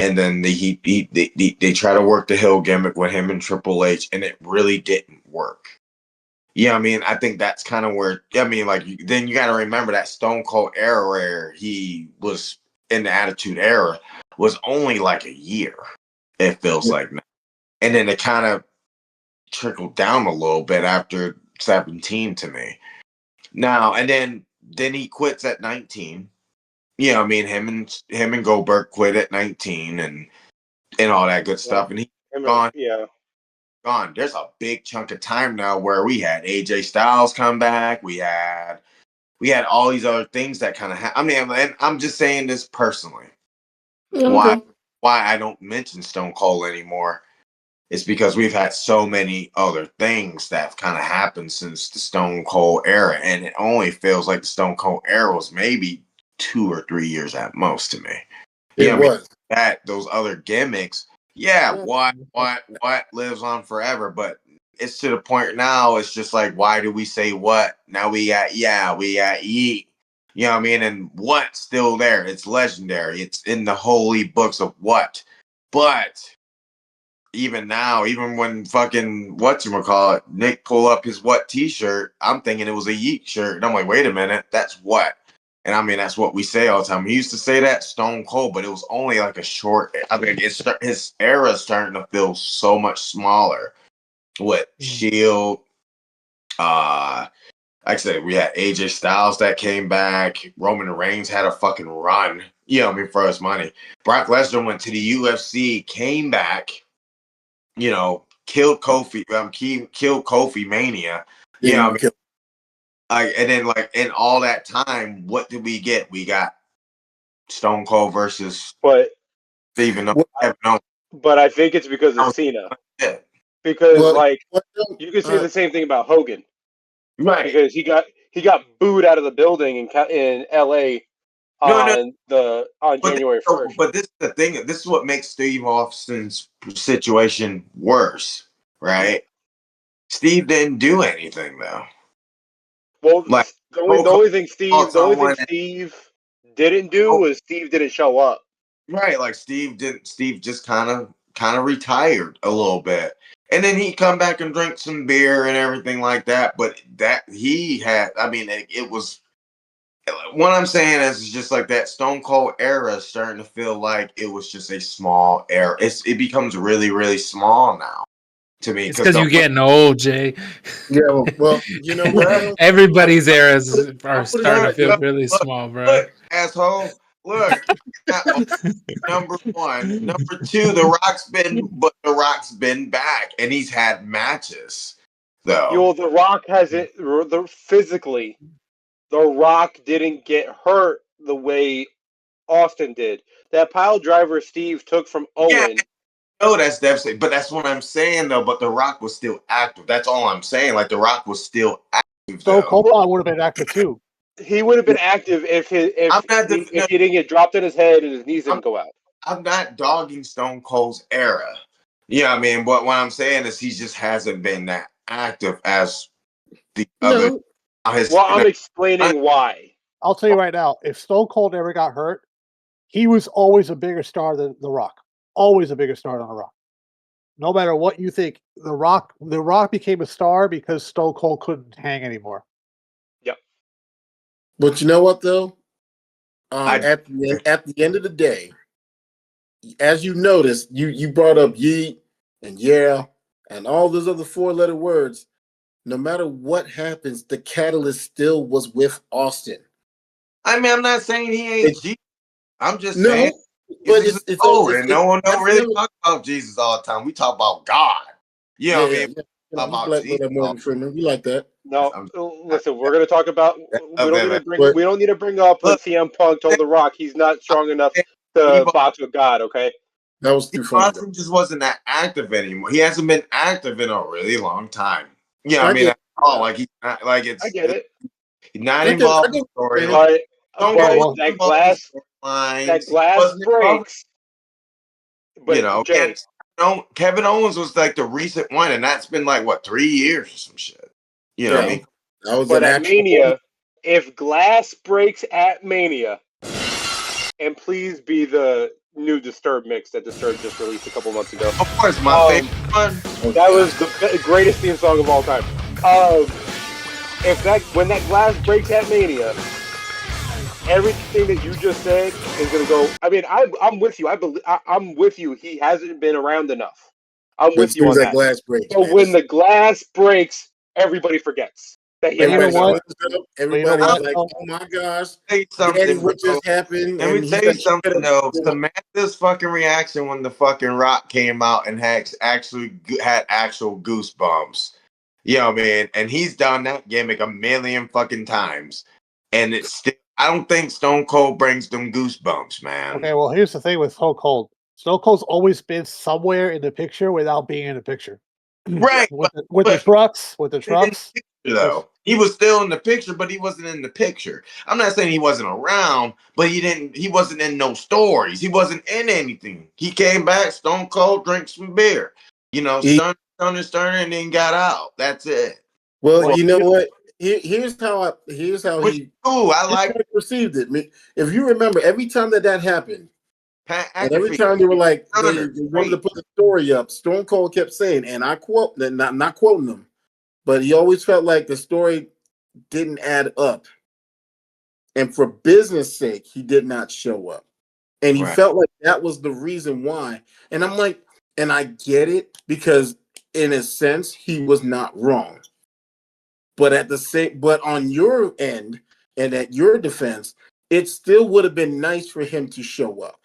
Speaker 2: And then they try to work the heel gimmick with him and Triple H, and it really didn't work. Yeah, I think that's kind of where, then you got to remember that Stone Cold era where he was in the Attitude Era was only like a year, it feels like now. And then it kind of trickled down a little bit after 17 to me. Now, and then he quits at 19. Him and Goldberg quit at 19 and all that good stuff. And he's gone. Gone. There's a big chunk of time now where we had AJ Styles come back. We had all these other things that kind of and I'm just saying this personally. Why I don't mention Stone Cold anymore It's because we've had so many other things that have kind of happened since the Stone Cold era, and it only feels like the Stone Cold era was maybe 2 or 3 years at most to me.
Speaker 1: It was.
Speaker 2: That those other gimmicks, what lives on forever, but it's to the point now. It's just like, why do we say what? Now we got yeet. You know what I mean? And what's still there? It's legendary. It's in the holy books of what. But even now, even when fucking whatchamacallit, Nick pull up his what t-shirt, I'm thinking it was a yeet shirt. And I'm like, wait a minute, that's what. And I mean, that's what we say all the time. He used to say that Stone Cold, but it was only like a short. I mean, his era is starting to feel so much smaller with Shield. Like I said, we had AJ Styles that came back. Roman Reigns had a fucking run. You know what I mean, for his money. Brock Lesnar went to the UFC, came back. You know, killed Kofi. Killed Kofi Mania. You know what I mean? And then like in all that time, what did we get? We got Stone Cold versus Steven Owens.
Speaker 3: But I think it's because of Cena. Because you can say the same thing about Hogan,
Speaker 2: right?
Speaker 3: Because he got booed out of the building in LA on January 1st.
Speaker 2: But this is the thing. This is what makes Steve Austin's situation worse, right? Steve didn't do anything though.
Speaker 3: Well, like the only thing Steve didn't do was Steve didn't show up.
Speaker 2: Right, like Steve just kind of retired a little bit. And then he come back and drink some beer and everything like that. But that he had, I mean, it was, what I'm saying is just like that Stone Cold era is starting to feel like it was just a small era. It becomes really, really small now to me.
Speaker 6: It's because you're getting old, Jay.
Speaker 1: Yeah, well, you know what?
Speaker 6: Everybody's eras are starting to feel really small, bro.
Speaker 2: Look, asshole. Look, number one, number two. The Rock's been back, and he's had matches. Though
Speaker 3: The Rock has it. Physically, The Rock didn't get hurt the way Austin did. That pile driver Steve took from Owen.
Speaker 2: Yeah. No, that's devastating. But that's what I'm saying, though. But The Rock was still active. That's all I'm saying. Like, The Rock was still active.
Speaker 5: So Cold would have been active too.
Speaker 3: He would have been active if he didn't get dropped on his head and his knees didn't go out.
Speaker 2: I'm not dogging Stone Cold's era. You know what I mean? But what I'm saying is he just hasn't been that active as the other.
Speaker 3: I'm explaining why.
Speaker 5: I'll tell you right now, if Stone Cold ever got hurt, he was always a bigger star than The Rock. Always a bigger star than The Rock. No matter what you think, The Rock became a star because Stone Cold couldn't hang anymore.
Speaker 3: Yep.
Speaker 1: But you know what though? At the end of the day, as you noticed, you brought up yeet and yeah and all those other 4-letter words. No matter what happens, the catalyst still was with Austin.
Speaker 2: I mean, I'm not saying he ain't Jesus. I'm just
Speaker 1: No,
Speaker 2: saying.
Speaker 1: But it's
Speaker 2: and no one don't really talk about Jesus all the time. We talk about God. You know what I mean?
Speaker 1: About Jesus. We like that.
Speaker 3: No, listen, we're going to talk about. We don't need to bring up when CM Punk told The Rock he's not strong enough to box with God. Okay,
Speaker 1: that was too funny.
Speaker 2: Austin just wasn't that active anymore. He hasn't been active in a really long time. You know what I mean? Like he's not, like it's.
Speaker 3: I get it.
Speaker 2: He's not involved in the story.
Speaker 3: But that glass breaks. But
Speaker 2: you know,
Speaker 3: Jay,
Speaker 2: Kevin Owens was like the recent one, and that's been like what 3 years or some shit. You know what I mean?
Speaker 3: But at Mania, if glass breaks at Mania, and please be the new Disturbed mix that Disturbed just released a couple months ago.
Speaker 2: Of course, my favorite one.
Speaker 3: That was the greatest theme song of all time. When that glass breaks at Mania, everything that you just said is going to go. I mean, I'm with you. I'm with you. He hasn't been around enough. I'm with you on that.
Speaker 1: Glass breaks,
Speaker 3: so when the glass breaks, everybody forgets that he
Speaker 1: Everybody's like, "Oh my gosh, what just happened?"
Speaker 2: Let me tell you something though. Samantha's fucking reaction when the fucking Rock came out and had actual goosebumps. You know what I mean? And he's done that gimmick a million fucking times, and it's still. I don't think Stone Cold brings them goosebumps, man.
Speaker 5: Okay, well, here's the thing with Stone Cold. Stone Cold's always been somewhere in the picture without being in the picture.
Speaker 2: Right.
Speaker 5: with the trucks,
Speaker 2: though. He was still in the picture, but he wasn't in the picture. I'm not saying he wasn't around, but he wasn't in no stories. He wasn't in anything. He came back, Stone Cold, drank some beer. Stunner, and then got out. That's it.
Speaker 1: Well, you know what? Here's how he perceived it. If you remember, every time that happened, and every time they were like they wanted to put the story up, Stone Cold kept saying, and I quote, not quoting them, but he always felt like the story didn't add up, and for business sake, he did not show up, and he felt like that was the reason why. And I'm like, and I get it, because in a sense, he was not wrong. But but on your end and at your defense, it still would have been nice for him to show up.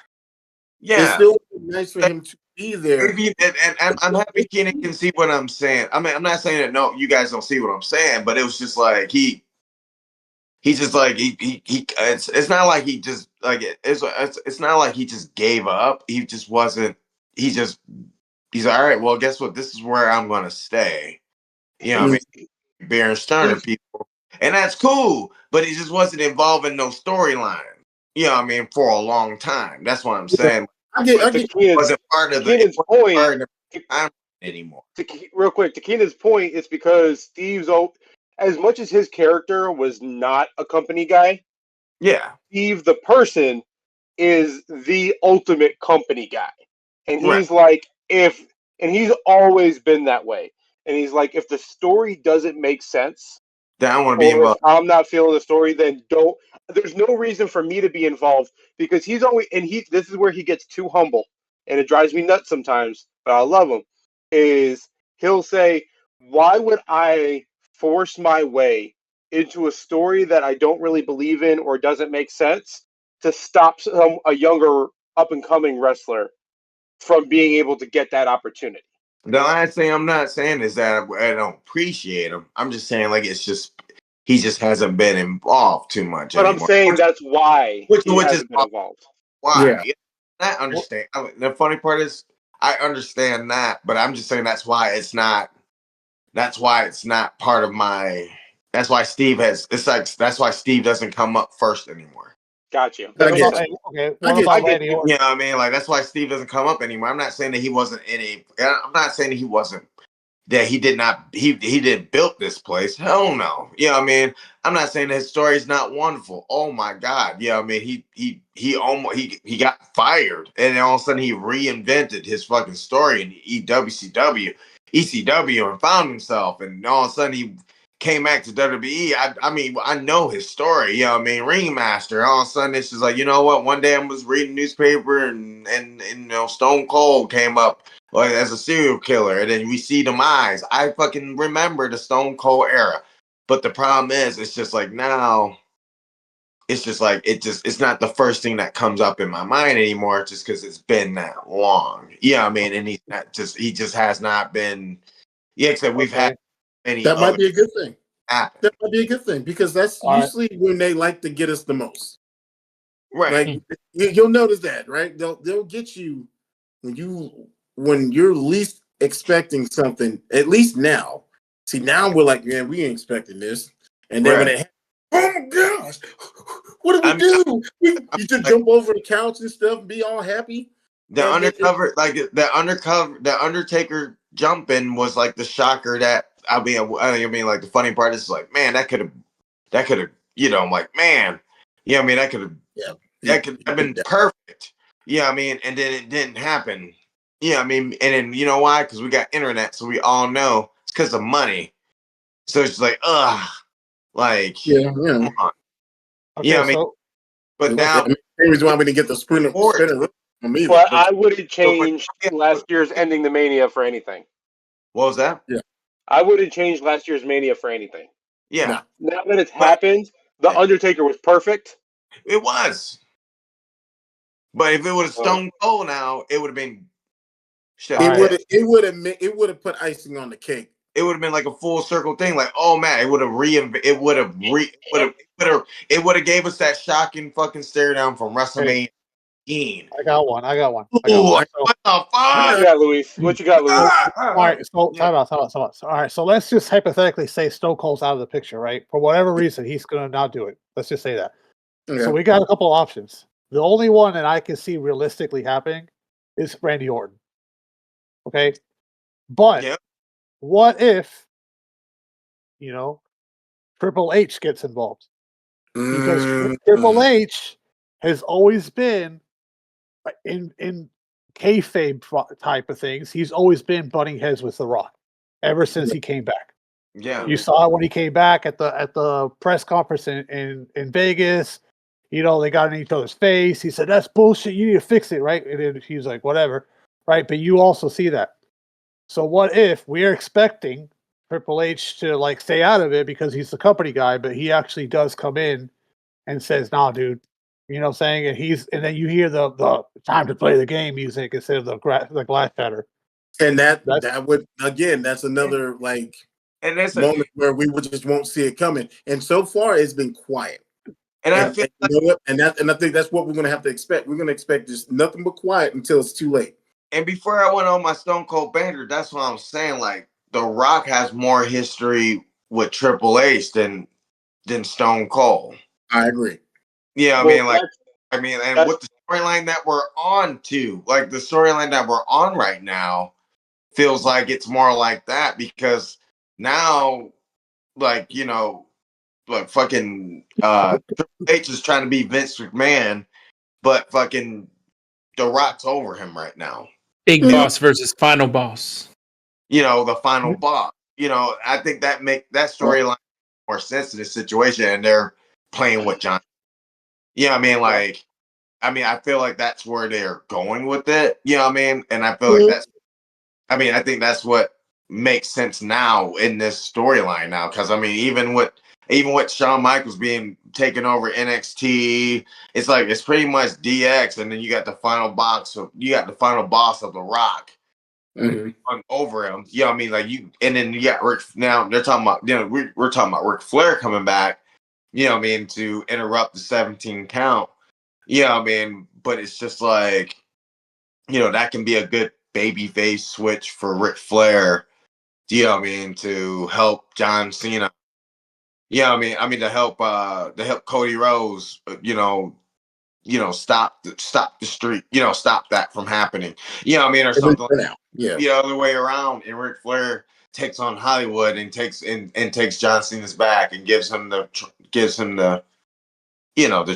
Speaker 2: Yeah,
Speaker 1: it still would have been nice for him to be there.
Speaker 2: And I'm happy Keenan can see what I'm saying. I mean, I'm not saying that no, you guys don't see what I'm saying, but it was just like he's just like it's not like he just like it's not like he just gave up. He just wasn't. He's like, all right. Well, guess what? This is where I'm gonna stay. I mean, Baron Sterner people, and that's cool. But he just wasn't involved in no storyline. I mean, for a long time. That's what I'm saying.
Speaker 3: I get
Speaker 2: wasn't part of
Speaker 3: Keenan's point
Speaker 2: anymore.
Speaker 3: Real quick, to Keenan's point, it's because Steve's as much as his character was not a company guy.
Speaker 2: Yeah,
Speaker 3: Steve the person is the ultimate company guy, and he's like, and he's always been that way. And he's like, if the story doesn't make sense,
Speaker 2: then I want to be involved.
Speaker 3: If I'm not feeling the story, then don't. There's no reason for me to be involved, because he's always, and this is where he gets too humble, and it drives me nuts sometimes, but I love him. Is he'll say, why would I force my way into a story that I don't really believe in or doesn't make sense to stop a younger up and coming wrestler from being able to get that opportunity?
Speaker 2: The last thing I'm not saying is that I don't appreciate him. I'm just saying, like, it's just he just hasn't been involved too much
Speaker 3: But
Speaker 2: anymore.
Speaker 3: I'm saying that's why he hasn't been involved.
Speaker 2: Why? Yeah. I understand. The funny part is, I understand that, but I'm just saying that's why it's not. That's why it's not part of my. That's why Steve has. It's like that's why Steve doesn't come up first anymore.
Speaker 3: Got you.
Speaker 5: Okay, what about Randy Orton?
Speaker 2: You know what I mean? Like, that's why Steve doesn't come up anymore. I'm not saying that he wasn't I'm not saying that he wasn't. That he did not. He didn't build this place. Hell no. You know what I mean? I'm not saying that his story is not wonderful. Oh my God. You know what I mean? He almost he got fired, and then all of a sudden he reinvented his fucking story in ECW, and found himself, and all of a sudden he came back to WWE. I mean, I know his story. You know what I mean? Ringmaster. All of a sudden it's just like, you know what? One day I was reading newspaper, and Stone Cold came up as a serial killer, and then we see demise. I fucking remember the Stone Cold era, but the problem is, it's just like now, it's just like it's not the first thing that comes up in my mind anymore, just because it's been that long. Yeah, I mean, and he just has not been. Yeah, except we've had many.
Speaker 1: That might be a good thing.
Speaker 2: Happen.
Speaker 1: That might be a good thing, because that's usually when they like to get us the most.
Speaker 2: Right.
Speaker 1: Like you'll notice that, right? They'll get you when you're least expecting something. At least now. See, now we're like, man, we ain't expecting this. And then when it happens, oh my gosh, what do we do? You just jump over the couch and stuff and be all happy.
Speaker 2: The Undertaker jumping was like the shocker that I mean, like the funny part is like, man, that could have, I'm like, man, yeah, I mean, that could have been perfect. Yeah, I mean, and then it didn't happen. Yeah, I mean, and then you know why? Because we got internet, so we all know it's because of money. So it's like, like, come on.
Speaker 5: Okay,
Speaker 2: yeah, I mean, but now
Speaker 1: the reason why we didn't get the spinner from either.
Speaker 3: But I wouldn't change last year's ending the Mania for anything.
Speaker 2: What was that?
Speaker 1: Yeah,
Speaker 3: I wouldn't change last year's Mania for anything.
Speaker 2: Yeah.
Speaker 3: Now that it's happened, the Undertaker was perfect.
Speaker 2: It was. But if it would have Stone Cold now, it would have been.
Speaker 1: It would have put icing on the cake.
Speaker 2: It would have been like a full circle thing. Like, oh man, it would have gave us that shocking fucking stare down from WrestleMania
Speaker 5: I got one.
Speaker 2: Ooh,
Speaker 5: So,
Speaker 2: what the
Speaker 3: What
Speaker 2: fuck?
Speaker 3: you got, Luis? What you got, Luis?
Speaker 5: all right, so time out. All right, so let's just hypothetically say Stone Cold's out of the picture, right? For whatever reason, he's gonna not do it. Let's just say that. So we got a couple options. The only one that I can see realistically happening is Randy Orton. Okay, but
Speaker 2: Yep.
Speaker 5: what if Triple H gets involved? Because Triple H has always been in kayfabe type of things. He's always been butting heads with The Rock ever since he came back.
Speaker 2: Yeah.
Speaker 5: You saw it when he came back at the press conference in Vegas. They got in each other's face. He said, "That's bullshit. You need to fix it," right? And then he's like, "Whatever," right? But you also see that. So what if we're expecting Triple H to stay out of it because he's the company guy, but he actually does come in and says, "Nah, dude," you know what I'm saying? And then you hear the time to play the game music instead of the glass shatter.
Speaker 1: And that would, again, that's another
Speaker 2: And that's
Speaker 1: moment where we just won't see it coming. And so far, it's been quiet.
Speaker 2: And I feel
Speaker 1: you know what? And I think that's what we're going to have to expect. We're going to expect just nothing but quiet until it's too late.
Speaker 2: And before I went on my Stone Cold banter, that's what I'm saying. Like, The Rock has more history with Triple H than Stone Cold.
Speaker 1: I agree.
Speaker 2: Yeah,
Speaker 3: Well,
Speaker 2: and with the storyline that we're on to, like the storyline that we're on right now, feels like it's more like that because now, like fucking Triple H is trying to be Vince McMahon, but fucking The Rock's over him right now.
Speaker 6: Big boss versus final boss.
Speaker 2: The final boss. I think that that storyline more sense to this situation, and they're playing with John. Yeah, I feel like that's where they're going with it. You know what I mean? And I feel like I think that's what makes sense now in this storyline now. Because even with Shawn Michaels being taken over NXT, it's like it's pretty much DX, and then you got the final boss of The Rock. Over him, and then you got Rick. Now they're talking about, we're talking about Ric Flair coming back, to interrupt the 17 count. But it's just like, that can be a good babyface switch for Ric Flair. To help John Cena. To help Cody Rhodes. Stop the streak. Stop that from happening. Or something. The other way around, and Ric Flair takes on Hollywood and takes John Cena's back and gives him the the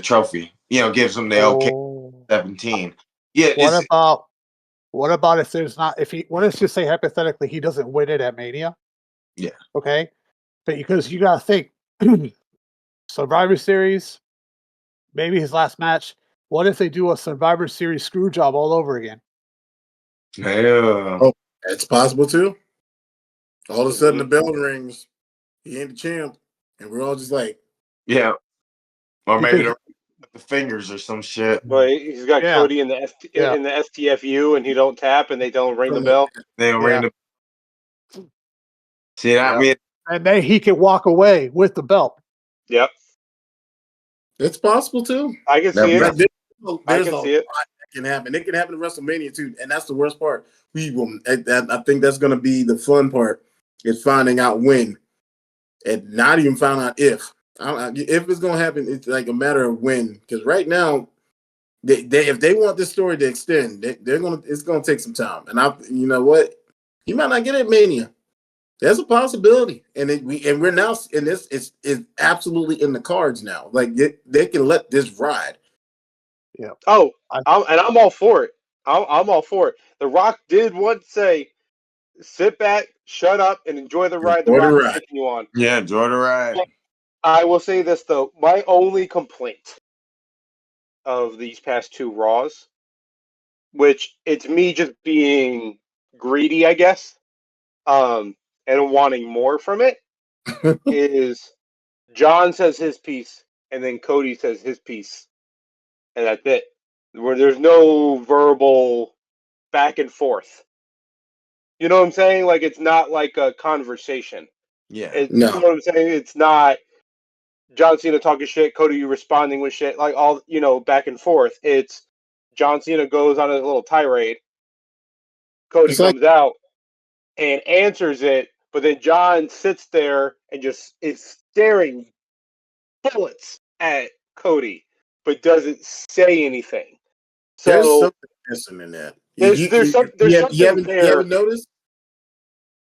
Speaker 2: trophy. Gives him the OK 17. Yeah.
Speaker 5: What about if there's not let's just say hypothetically he doesn't win it at Mania?
Speaker 2: Yeah.
Speaker 5: Okay. But because you gotta think Survivor Series, maybe his last match. What if they do a Survivor Series screw job all over again?
Speaker 2: Yeah.
Speaker 1: Oh, it's possible too. All of a sudden the bell rings. He ain't the champ. And we're all just like,
Speaker 2: yeah. Or maybe the fingers or some shit.
Speaker 3: But he's got Cody in the in the STFU, and he don't tap, and they don't ring the bell.
Speaker 2: They don't ring the. See that?
Speaker 5: And then he can walk away with the belt.
Speaker 3: Yep.
Speaker 1: It's possible too.
Speaker 3: I can see it.
Speaker 1: There's a lot that can happen. It can happen in WrestleMania too, and that's the worst part. We will. I think that's going to be the fun part. Is finding out when, and not even find out if. If it's going to happen, it's like a matter of when. Because right now, if they want this story to extend, it's going to take some time. And you know what, you might not get it Mania. There's a possibility, and we're now in this. It's absolutely in the cards now. Like they can let this ride.
Speaker 5: Yeah.
Speaker 3: Oh, I'm all for it. I'm all for it. The Rock did once say, "Sit back, shut up, and enjoy the ride." The Rock is taking you on.
Speaker 2: Yeah, enjoy the ride.
Speaker 3: I will say this though: my only complaint of these past two Raws, which it's me just being greedy, I guess, and wanting more from it, is John says his piece, and then Cody says his piece, and that's it. Where there's no verbal back and forth. You know what I'm saying? Like it's not like a conversation.
Speaker 2: Yeah.
Speaker 3: You know what I'm saying? It's not John Cena talking shit, Cody responding with shit, like all back and forth. It's John Cena goes on a little tirade. Cody
Speaker 1: It's like-
Speaker 3: comes out and answers it, but then John sits there and just is staring bullets at Cody, but doesn't say anything.
Speaker 1: There's
Speaker 3: So
Speaker 1: something missing in that.
Speaker 3: there's something there.
Speaker 1: You haven't noticed?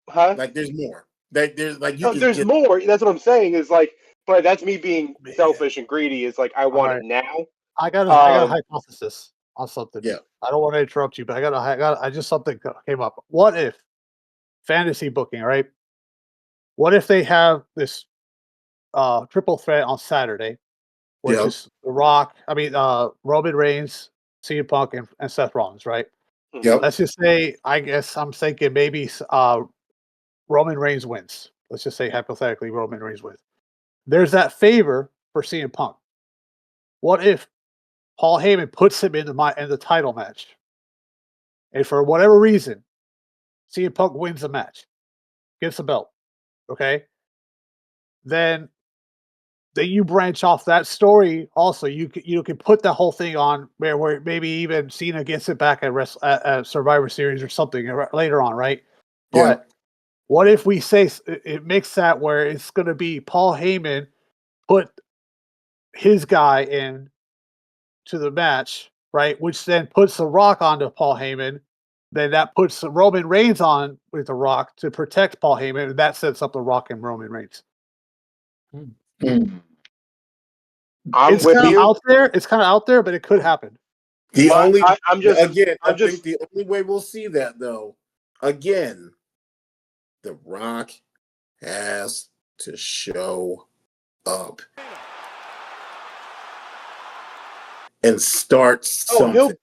Speaker 3: Huh?
Speaker 1: Like there's more. Like there's like you
Speaker 3: No,
Speaker 1: can
Speaker 3: there's
Speaker 1: just,
Speaker 3: more. That's what I'm saying. Is like, but that's me being selfish and greedy. Is like I want it now.
Speaker 5: I got a hypothesis on something.
Speaker 1: Yeah.
Speaker 5: I don't want to interrupt you, but I just something came up. What if fantasy booking, right? What if they have this triple threat on Saturday, which
Speaker 1: Yeah.
Speaker 5: is The Rock, Roman Reigns, CM Punk, and Seth Rollins, right?
Speaker 1: Yep.
Speaker 5: Let's just say, I guess I'm thinking maybe Roman Reigns wins. Let's just say hypothetically Roman Reigns wins. There's that favor for CM Punk. What if Paul Heyman puts him in the title match, and for whatever reason, CM Punk wins the match, gets the belt, okay? Then you branch off that story. Also, you can put the whole thing on where maybe even Cena gets it back at Survivor Series or something later on, right?
Speaker 1: Yeah.
Speaker 5: But what if we say it makes that where it's going to be Paul Heyman put his guy in to the match, right? Which then puts The Rock onto Paul Heyman. Then that puts Roman Reigns on with The Rock to protect Paul Heyman, and that sets up The Rock and Roman Reigns.
Speaker 3: I'm with you.
Speaker 5: Out there. It's kind of out there, but it could happen.
Speaker 3: I
Speaker 1: think the only way we'll see that though, again, The Rock has to show up and start something.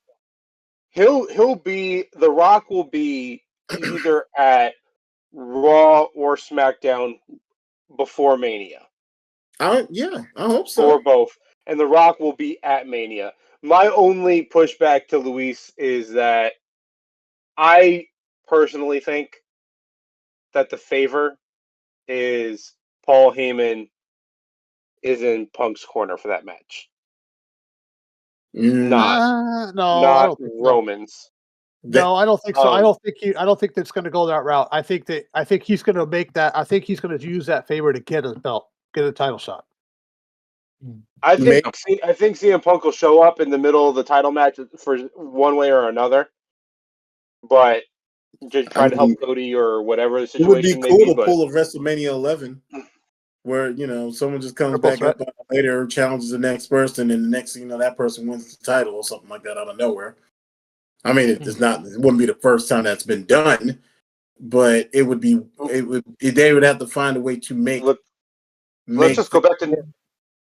Speaker 3: He'll be The Rock will be either at Raw or SmackDown before Mania.
Speaker 1: I hope so.
Speaker 3: Or both. And The Rock will be at Mania. My only pushback to Luis is that I personally think that the favor is Paul Heyman is in Punk's corner for that match. Not
Speaker 5: I don't think
Speaker 3: Roman's.
Speaker 5: So. No, I don't think so. I don't think that's going to go that route. I think he's going to make that. I think he's going to use that favor to get a belt, get a title shot.
Speaker 3: I think CM Punk will show up in the middle of the title match for one way or another, but just try to help Cody or whatever the situation may be.
Speaker 1: It would be cool to pull a WrestleMania 11, where someone just comes back up later, challenges the next person, and the next thing you know, that person wins the title or something like that out of nowhere. I mean, it wouldn't be the first time that's been done, but they would have to find a way to make.
Speaker 3: Let's just go back to.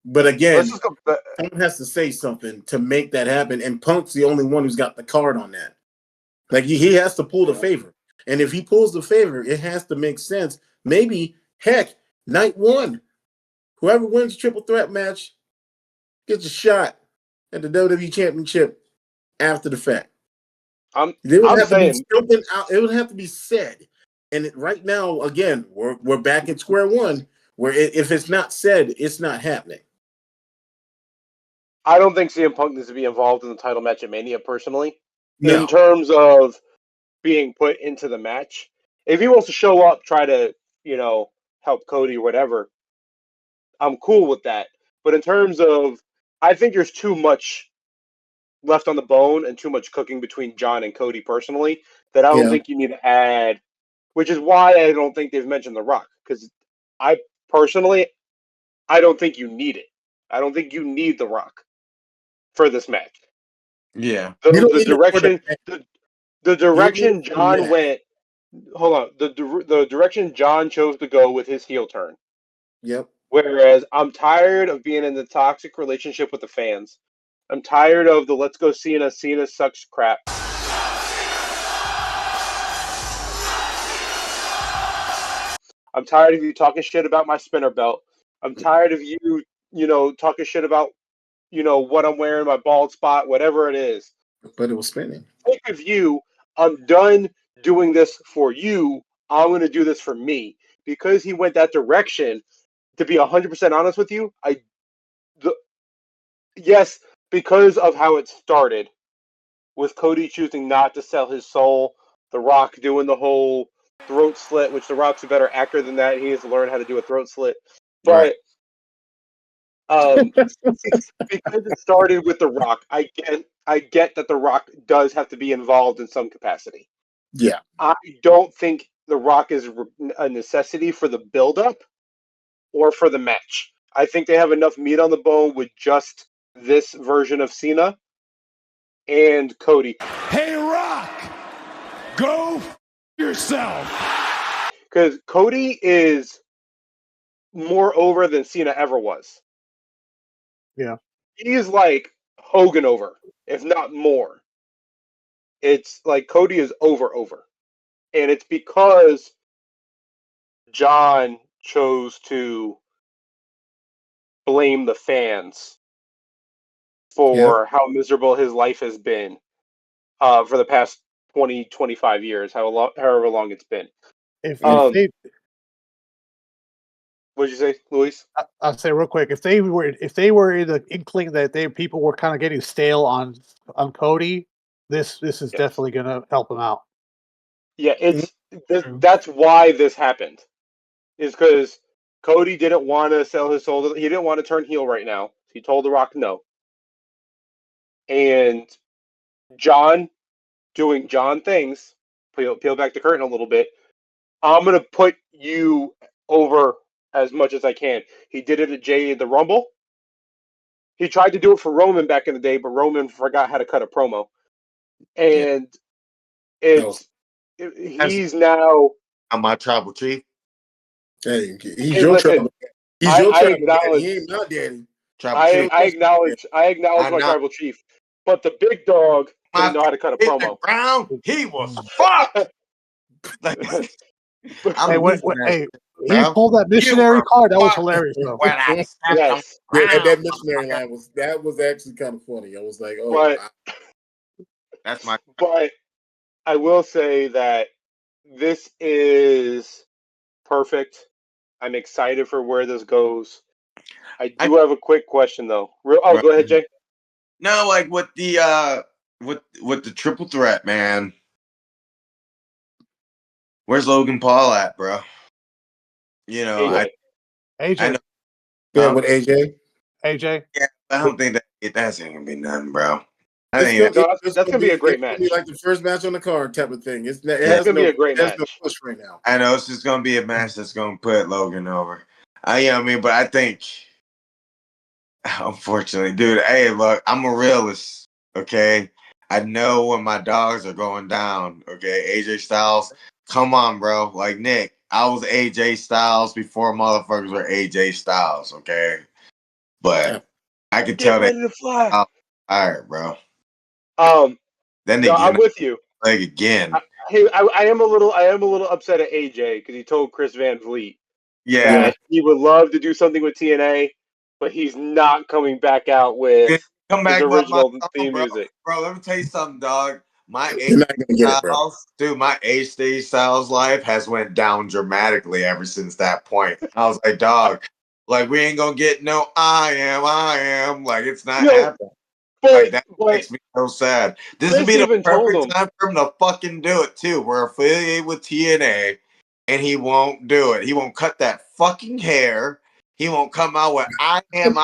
Speaker 1: But again, someone has to say something to make that happen, and Punk's the only one who's got the card on that. Like he has to pull the favor, and if he pulls the favor, it has to make sense. Maybe night one, whoever wins the triple threat match gets a shot at the WWE Championship after the fact. There would have to be something out. It would have to be said, and right now, again, we're back at square one. Where if it's not said, it's not happening.
Speaker 3: I don't think CM Punk needs to be involved in the title match at Mania personally.
Speaker 1: No.
Speaker 3: In terms of being put into the match, if he wants to show up, try to help Cody or whatever, I'm cool with that. But in terms of, I think there's too much left on the bone and too much cooking between John and Cody personally that I don't think you need to add, which is why I don't think they've mentioned The Rock, because I don't think you need it. I don't think you need The Rock for this match.
Speaker 2: Yeah.
Speaker 3: The direction John went. Hold on. The direction John chose to go with his heel turn.
Speaker 1: Yep.
Speaker 3: Whereas I'm tired of being in the toxic relationship with the fans. I'm tired of the let's go Cena sucks crap. I'm tired of you talking shit about my spinner belt. I'm tired of you, talking shit about, what I'm wearing, my bald spot, whatever it is.
Speaker 1: But it was spinning.
Speaker 3: Sick of you. I'm done doing this for you. I'm going to do this for me. Because he went that direction, to be 100% honest with you, yes, because of how it started, with Cody choosing not to sell his soul, The Rock doing the whole throat slit, which The Rock's a better actor than that. He has to learn how to do a throat slit. But because it started with The Rock, I get that The Rock does have to be involved in some capacity.
Speaker 1: Yeah.
Speaker 3: I don't think The Rock is a necessity for the build-up or for the match. I think they have enough meat on the bone with just this version of Cena and Cody.
Speaker 4: Hey, Rock, go yourself.
Speaker 3: Because Cody is more over than Cena ever was.
Speaker 5: Yeah.
Speaker 3: He's like Hogan over, if not more. It's like Cody is over. And it's because John chose to blame the fans for how miserable his life has been for the past 20, 25 years, however long it's been.
Speaker 5: If
Speaker 3: What'd
Speaker 5: they,
Speaker 3: you say, Luis?
Speaker 5: I'll say real quick, if they were in the inkling that people were kind of getting stale on Cody, this is definitely going to help him out.
Speaker 3: Yeah, that's why this happened. Is because Cody didn't want to sell his soul. He didn't want to turn heel right now. He told The Rock no. And John doing John things, peel back the curtain a little bit. I'm going to put you over as much as I can. He did it at Jay the Rumble. He tried to do it for Roman back in the day, but Roman forgot how to cut a promo. And he's now...
Speaker 2: I'm my tribal chief.
Speaker 1: Hey, he's your tribal. He's your tribal daddy. He ain't my daddy.
Speaker 3: I acknowledge my tribal chief, but the big dog didn't know how to cut a promo.
Speaker 2: He was fucked.
Speaker 5: He pulled that missionary card. That was hilarious, though.
Speaker 3: Yes.
Speaker 1: That missionary line was actually kind of funny. I was like, oh,
Speaker 2: that's my.
Speaker 3: But I will say that this is perfect. I'm excited for where this goes. I do have a quick question though. Go ahead, Jay.
Speaker 2: No, like with the with the triple threat, man. Where's Logan Paul at, bro? You know,
Speaker 5: AJ.
Speaker 2: I know.
Speaker 1: Yeah, with AJ.
Speaker 2: Yeah, I don't think that's gonna be nothing, bro.
Speaker 3: That's gonna be a great match.
Speaker 1: It's gonna be like the first match on the card type of thing. It's
Speaker 3: gonna be a great match.
Speaker 1: No push right now.
Speaker 2: I know it's just gonna be a match that's gonna put Logan over. But I think, unfortunately, dude. Hey, look, I'm a realist. Okay, I know when my dogs are going down. Okay, AJ Styles, come on, bro. Like Nick, I was AJ Styles before motherfuckers were AJ Styles. Okay, but I could tell
Speaker 3: ready to fly.
Speaker 2: All right, bro. Then
Speaker 3: I'm with you.
Speaker 2: Like again.
Speaker 3: I am a little upset at AJ because he told Chris Van Vliet
Speaker 2: that
Speaker 3: he would love to do something with TNA, but he's not coming back out with his original theme music.
Speaker 2: Bro, let me tell you something, dog. My AJ Styles life has went down dramatically ever since that point. I was like, dog, like we ain't gonna get no I am. Like it's not happening. Like that makes me so sad. This would be the perfect time for him to fucking do it too. We're affiliated with TNA, and he won't do it. He won't cut that fucking hair. He won't come out with I am.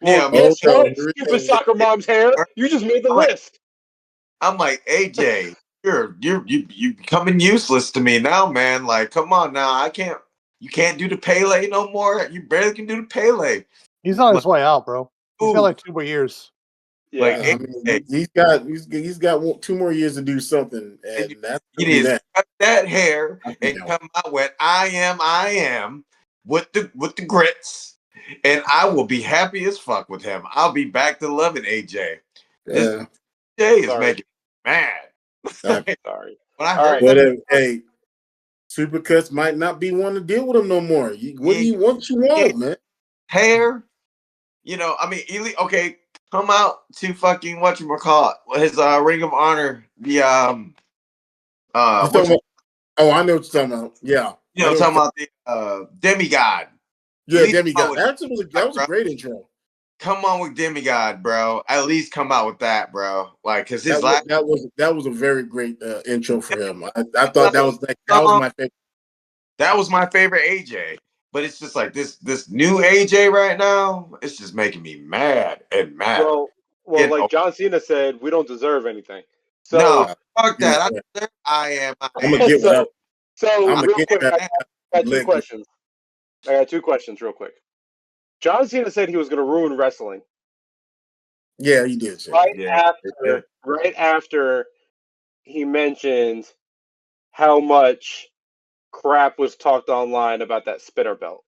Speaker 3: Stupid soccer mom's hair. You just made the list.
Speaker 2: I'm like, AJ, you're becoming useless to me now, man. Like, come on now. You can't do the Pele no more. You barely can do the Pele.
Speaker 5: He's on his way out, bro. He's got like 2 more years.
Speaker 3: Yeah,
Speaker 1: he's got 2 more years to do something, and that's
Speaker 2: cut that hair and come out with I am with the grits, and I will be happy as fuck with him. I'll be back to loving AJ. This AJ is making me mad.
Speaker 3: Sorry.
Speaker 2: When I heard
Speaker 1: hey, Supercuts might not be one to deal with him no more. What do you want, man?
Speaker 2: Hair, I mean, okay. Come out to fucking whatchamacallit, his Ring of Honor, the
Speaker 1: I know what you're talking about. Yeah.
Speaker 2: Talking about the Demigod.
Speaker 1: Yeah, Demigod. That was a great intro.
Speaker 2: come on with Demigod, bro. At least come out with that, bro. Like, cause his
Speaker 1: that was a very great intro for him. I thought that was my favorite.
Speaker 2: That was my favorite AJ. But it's just like this new AJ right now. It's just making me mad and mad.
Speaker 3: Well, like John Cena said, we don't deserve anything. So
Speaker 2: no, fuck
Speaker 1: Yeah.
Speaker 2: that. I am.
Speaker 1: I'm gonna get
Speaker 3: so,
Speaker 1: I'm
Speaker 3: real quick,
Speaker 1: that.
Speaker 3: I got two questions. I got two questions real quick. John Cena said he was going to ruin wrestling.
Speaker 1: Yeah, he did.
Speaker 3: Right after he mentioned how much crap was talked online about that spinner belt.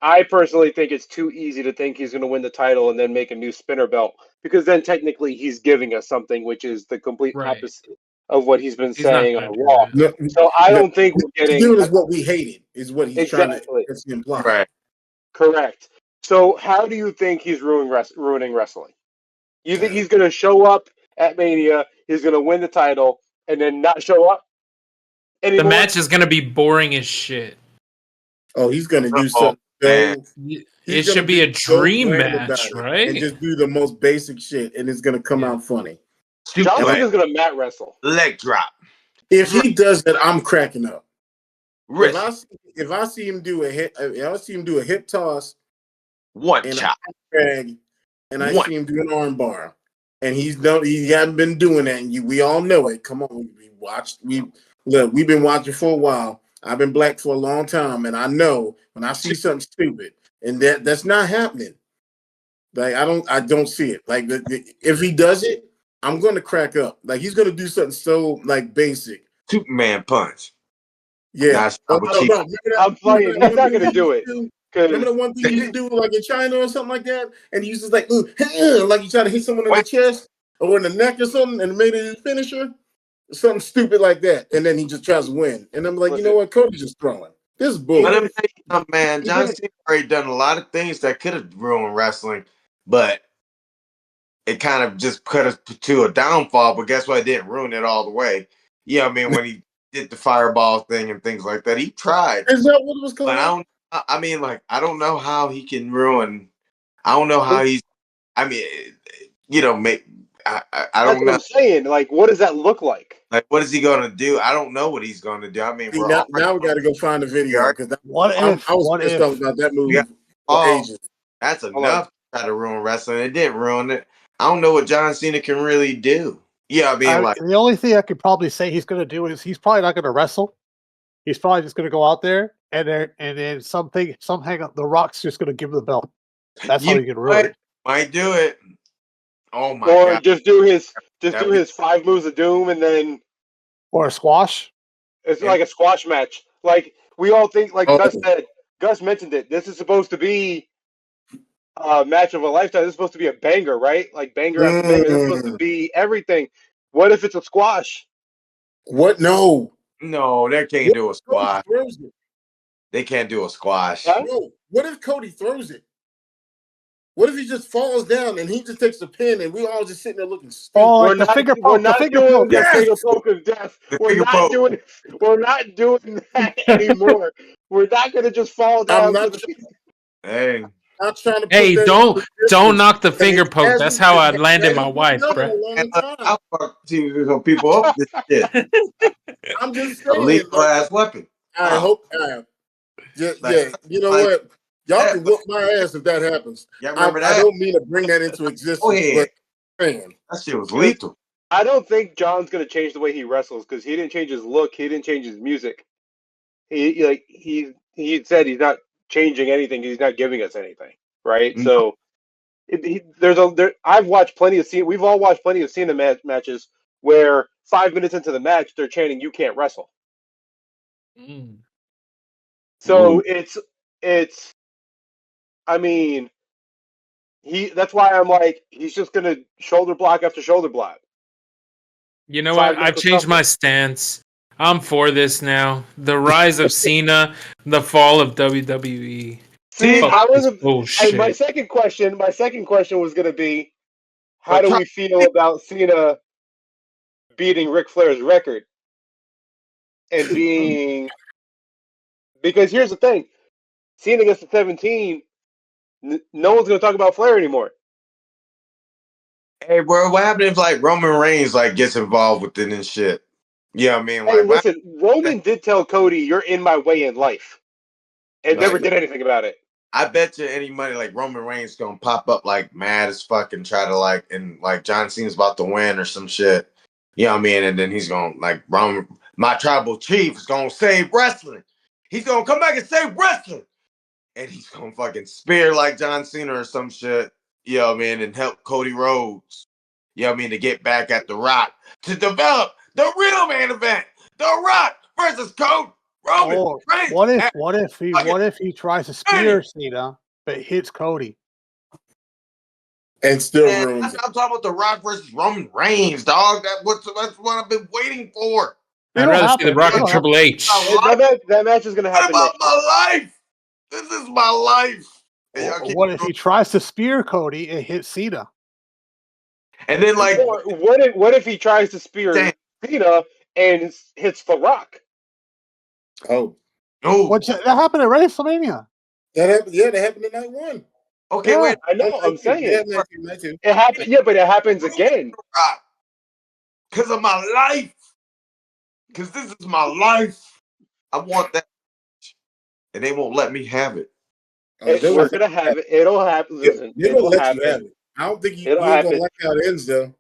Speaker 3: I personally think it's too easy to think he's going to win the title and then make a new spinner belt, because then technically he's giving us something which is the complete opposite of what he's been saying on Raw. So I don't think we're getting.
Speaker 1: Doing is what we hated is what he's trying to imply.
Speaker 3: Right. Correct. So how do you think he's ruining wrestling? You think he's going to show up at Mania, he's going to win the title, and then not show up anymore?
Speaker 6: The match is going to be boring as shit.
Speaker 1: Oh, he's going to do something.
Speaker 6: It should be a dream match, right?
Speaker 1: And just do the most basic shit, and it's going to come out funny.
Speaker 3: John Cena's going to mat wrestle.
Speaker 2: Leg drop.
Speaker 1: If he does that, I'm cracking up. If I see him do a hip toss,
Speaker 2: one chop,
Speaker 1: and I see him do an arm bar, and he hasn't been doing that, and we all know it. Come on, we've been watching for a while. I've been black for a long time, and I know when I see something stupid, and that's not happening. Like I don't see it. Like if he does it, I'm going to crack up. Like he's going to do something so like basic.
Speaker 2: Superman punch.
Speaker 1: Yeah,
Speaker 3: I'm playing. He's not going to do it.
Speaker 1: Remember the one thing he used to do, like in China or something like that, and he used to like you try to hit someone in the chest or in the neck or something, and made it a finisher, something stupid like that, and then he just tries to win. And I'm like, you know what, Cody's just throwing. This is bull.
Speaker 2: Let me tell you something, man. John Cena already done a lot of things that could have ruined wrestling, but it kind of just put us to a downfall. But guess what? It didn't ruin it all the way. Yeah, I mean when he did the fireball thing and things like that, he tried.
Speaker 1: Is that what it was called?
Speaker 2: But I don't know how he can ruin. I don't know how he's. I mean, I don't know.
Speaker 3: That's what I'm saying. Like, what does that look like?
Speaker 2: Like, what is he going to do? I don't know what he's going to do. I mean,
Speaker 1: now we got to go find the video because I was pissed off about that movie for ages.
Speaker 2: That's enough to try to ruin wrestling. It didn't ruin it. I don't know what John Cena can really do. Yeah, I mean,
Speaker 5: the only thing I could probably say he's going to do is he's probably not going to wrestle. He's probably just going to go out there and then somehow The Rock's just going to give him the belt. That's how he can ruin it.
Speaker 2: Might do it. Oh my
Speaker 3: god! Or
Speaker 2: God.
Speaker 3: just do his 5 moves of doom and then.
Speaker 5: Or a squash.
Speaker 3: It's like a squash match. Like we all think. Like Gus said. Gus mentioned it. This is supposed to be a match of a lifetime. This is supposed to be a banger, right? Like banger after banger. This is supposed to be everything. What if it's a squash?
Speaker 1: What? No,
Speaker 2: they can't do a squash. They can't do a squash.
Speaker 1: Huh? No. What if Cody throws it? What if he just falls down and he just takes the pin and we all just sitting there looking stupid?
Speaker 5: Oh, we're not doing the finger
Speaker 3: poke of death. We're not doing that anymore. We're not going to just fall down.
Speaker 2: Hey.
Speaker 6: Hey, don't knock the finger poke. That's how I landed my wife, bro.
Speaker 2: I'll fuck people up this shit.
Speaker 1: I'm just saying.
Speaker 2: A lethal ass weapon.
Speaker 1: I hope. Yeah, you know what? Y'all can whoop my ass if that happens. I don't mean to bring that into existence. But man,
Speaker 2: that shit was lethal.
Speaker 3: I don't think John's going to change the way he wrestles because he didn't change his look. He didn't change his music. He said he's not changing anything. He's not giving us anything, right? Mm-hmm. So I've watched plenty of Cena. We've all watched plenty of Cena matches where 5 minutes into the match they're chanting "You can't wrestle." Mm. So it's. I mean, that's why I'm like he's just gonna shoulder block after shoulder block.
Speaker 6: You know what? I've changed my stance. I'm for this now. The rise of Cena, the fall of WWE.
Speaker 3: See, my second question was going to be, how do we feel about Cena beating Ric Flair's record and being? Because here's the thing, Cena gets to 17, No one's going to talk about Flair anymore.
Speaker 2: Hey, bro, what happened if like Roman Reigns like gets involved with it and shit? Yeah, I mean,
Speaker 3: Hey,
Speaker 2: like,
Speaker 3: listen, Roman did tell Cody, "You're in my way in life," and never did anything about it.
Speaker 2: I bet you any money like Roman Reigns gonna pop up like mad as fuck and try to like and like John Cena's about to win or some shit. You know what I mean? And then he's gonna like Roman, my tribal chief is gonna save wrestling. He's gonna come back and save wrestling. And he's gonna fucking spear like John Cena or some shit. You know what I mean? And help Cody Rhodes. You know what I mean? To get back at The Rock. To develop the real main event. The Rock versus Roman Reigns.
Speaker 5: What if he tries to spear Cena but hits Cody?
Speaker 1: And still
Speaker 2: Man,
Speaker 1: ruins it.
Speaker 2: I'm talking about The Rock versus Roman Reigns, dog. That's what I've been waiting for.
Speaker 6: I'd rather see The Rock and Triple H.
Speaker 3: That match is going to happen.
Speaker 2: What about my life? This is my life.
Speaker 5: What if he tries to spear Cody and hits Cena?
Speaker 2: And then, like,
Speaker 3: what if he tries to spear Cena and hits The Rock?
Speaker 1: Oh,
Speaker 5: that happened at WrestleMania.
Speaker 1: That happened in night one.
Speaker 2: Okay, wait.
Speaker 3: I know. I'm saying
Speaker 1: night two.
Speaker 3: It happened. Yeah, but it happens again.
Speaker 2: Because of my life. Because this is my life. I want that. And they won't let me have it.
Speaker 3: We're gonna have it. It'll happen. Listen, it'll happen.
Speaker 1: I don't think you ain't gonna like how it ends though.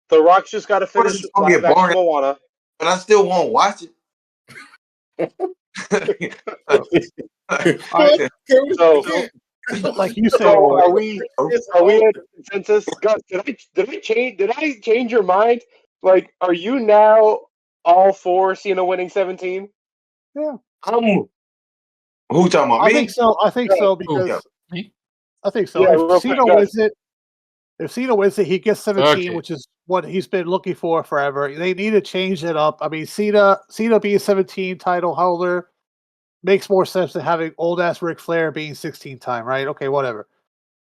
Speaker 3: The Rock's just got to finish live action Moana.
Speaker 2: But I still won't watch it.
Speaker 5: Like you said,
Speaker 3: are we at consensus? Gus, did I change your mind? Like, are you now all for Cena winning 17?
Speaker 5: Yeah.
Speaker 2: Who talking about me?
Speaker 5: I think so because I think so.
Speaker 3: Yeah,
Speaker 5: if Cena wins it, he gets 17, which is what he's been looking for forever. They need to change it up. I mean, Cena being 17 title holder makes more sense than having old ass Ric Flair being 16-time, right? Okay, whatever.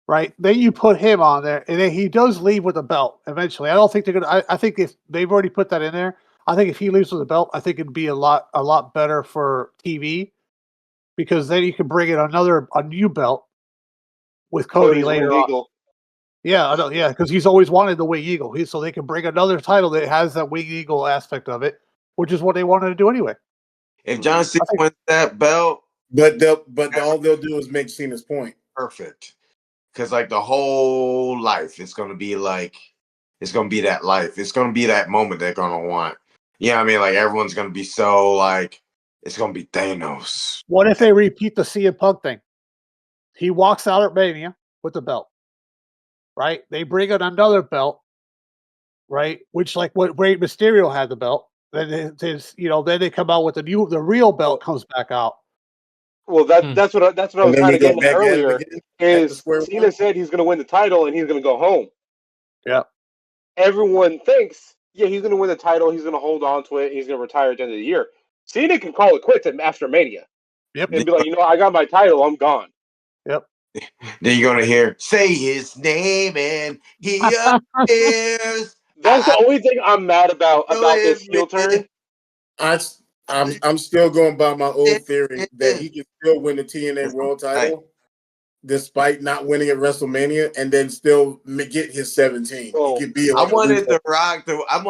Speaker 5: Right? Then you put him on there, and then he does leave with a belt eventually. I don't think they're gonna. I think if they've already put that in there, I think if he leaves with a belt, I think it'd be a lot better for TV because then you can bring in a new belt with Cody later on.
Speaker 3: Eagle.
Speaker 5: Yeah, I know. Yeah, because he's always wanted the Wing Eagle. So they can bring another title that has that Wing Eagle aspect of it, which is what they wanted to do anyway.
Speaker 2: If John Cena wins that belt,
Speaker 1: but all they'll do is make Cena's point.
Speaker 2: Perfect. Because like the whole life, it's gonna be that life. It's gonna be that moment they're gonna want. Yeah, I mean, like everyone's gonna be so like it's gonna be Thanos.
Speaker 5: What if they repeat the CM Punk thing? He walks out at Mania with the belt. Right? They bring in another belt, right? Which like what Rey Mysterio had the belt. Then then they come out with the real belt comes back out.
Speaker 3: Well, that's what I was kind of getting at earlier. Is Cena said he's going to win the title and he's going to go home.
Speaker 5: Yeah.
Speaker 3: Everyone thinks, he's going to win the title. He's going to hold on to it. He's going to retire at the end of the year. Cena can call it quits after Mania.
Speaker 5: Yep.
Speaker 3: And be like, I got my title. I'm gone.
Speaker 5: Yep.
Speaker 2: Then you're gonna hear say his name and he appears.
Speaker 3: That's the only thing I'm mad about this heel turn.
Speaker 1: I'm still going by my old theory that he can still win the TNA World Title despite not winning at WrestleMania, and then still get his 17.
Speaker 3: Oh,
Speaker 1: he could be.
Speaker 2: I wanted The Rock to. I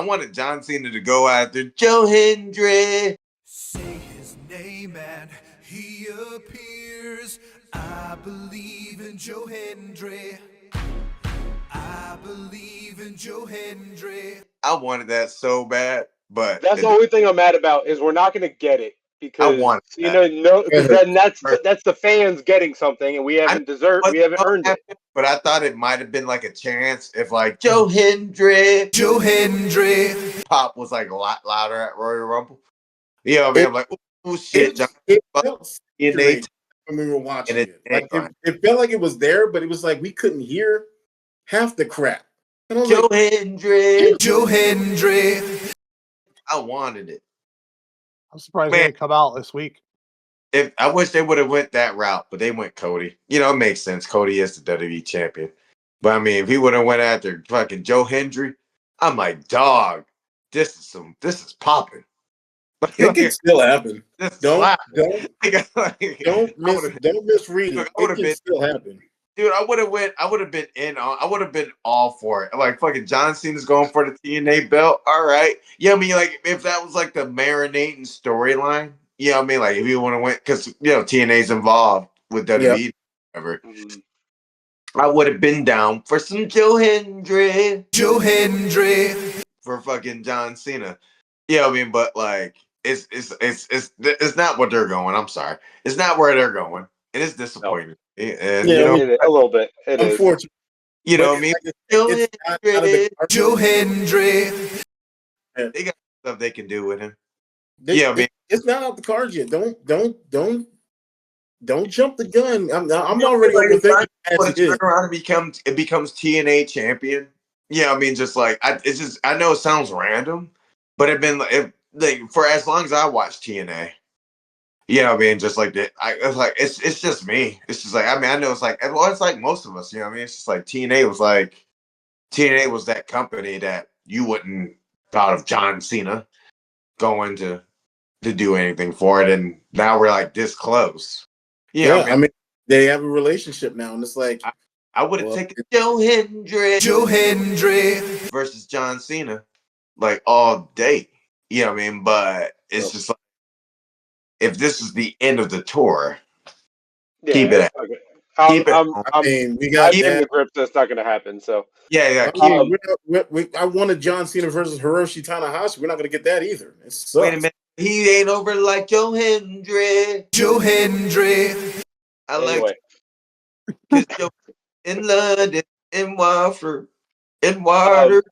Speaker 2: wanted John Cena to go after Joe Hendry.
Speaker 11: Say his name and he appears. I believe in Joe Hendry. I believe in Joe Hendry.
Speaker 2: I wanted that so bad, but
Speaker 3: that's the only thing I'm mad about is we're not going to get it because
Speaker 2: I want
Speaker 3: because then that's the fans getting something and we haven't earned it.
Speaker 2: But I thought it might have been like a chance if like Joe Hendry pop was like a lot louder at Royal Rumble. You know what I mean? I'm like, oh shit, John.
Speaker 1: When we were watching it. Like it felt like it was there, but it was like we couldn't hear half the crap.
Speaker 2: Joe Hendry.
Speaker 11: I
Speaker 2: wanted it.
Speaker 5: I'm surprised they didn't come out this week.
Speaker 2: I wish they would have went that route, but they went Cody. It makes sense. Cody is the WWE champion. But I mean, if he would have went after fucking Joe Hendry, I'm like, dog, this is popping.
Speaker 1: It can still happen. Don't misread it. It can still happen.
Speaker 2: Dude, I would have been all for it. Like fucking John Cena's going for the TNA belt. All right. Yeah, I mean, like if that was like the marinating storyline, yeah, I mean, like if you want to win, because TNA's involved with WWE, whatever. I would have been down for some Joe Hendry for fucking John Cena. Yeah, I mean, but like it's not what they're going. I'm sorry, it's not where they're going. It is disappointing. And
Speaker 3: a little bit. It is.
Speaker 1: Unfortunately.
Speaker 2: You know what I mean?
Speaker 3: Joe Hendry.
Speaker 2: They got stuff they can do with him.
Speaker 1: I mean, it's not out the cards yet. Don't jump the gun. I'm already overthinking
Speaker 2: it becomes TNA champion. Yeah, I mean, just like I know it sounds random, but for as long as I watched TNA. Yeah, I mean, just like that. It's just me. It's just like I mean, I know it's like most of us. You know what I mean? It's just like TNA was that company that you wouldn't thought of John Cena going to do anything for it, and now we're like this close.
Speaker 1: Yeah, I mean they have a relationship now, and it's like
Speaker 2: I would have taken Joe Hendry versus John Cena like all day. You know what I mean? But it's just like if this is the end of the tour, keep it.
Speaker 3: I'm in the grip that's not going to happen. So
Speaker 2: yeah.
Speaker 1: I wanted John Cena versus Hiroshi Tanahashi. We're not going to get that either. It sucks.
Speaker 2: Wait a minute, he ain't over like Joe Hendry. I like Joe in London, in Watford, in water.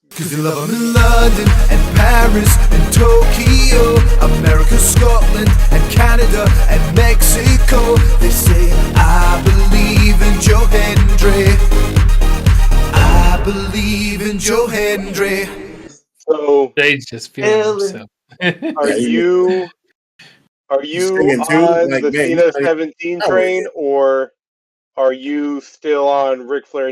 Speaker 11: Cause you love them in London and Paris and Tokyo, America, Scotland and Canada and Mexico. They say, I believe in Joe Hendry. I believe in Joe Hendry.
Speaker 3: So
Speaker 6: they just feel themselves.
Speaker 3: Are you on the Cena 17 train, or are you still on Ric Flair?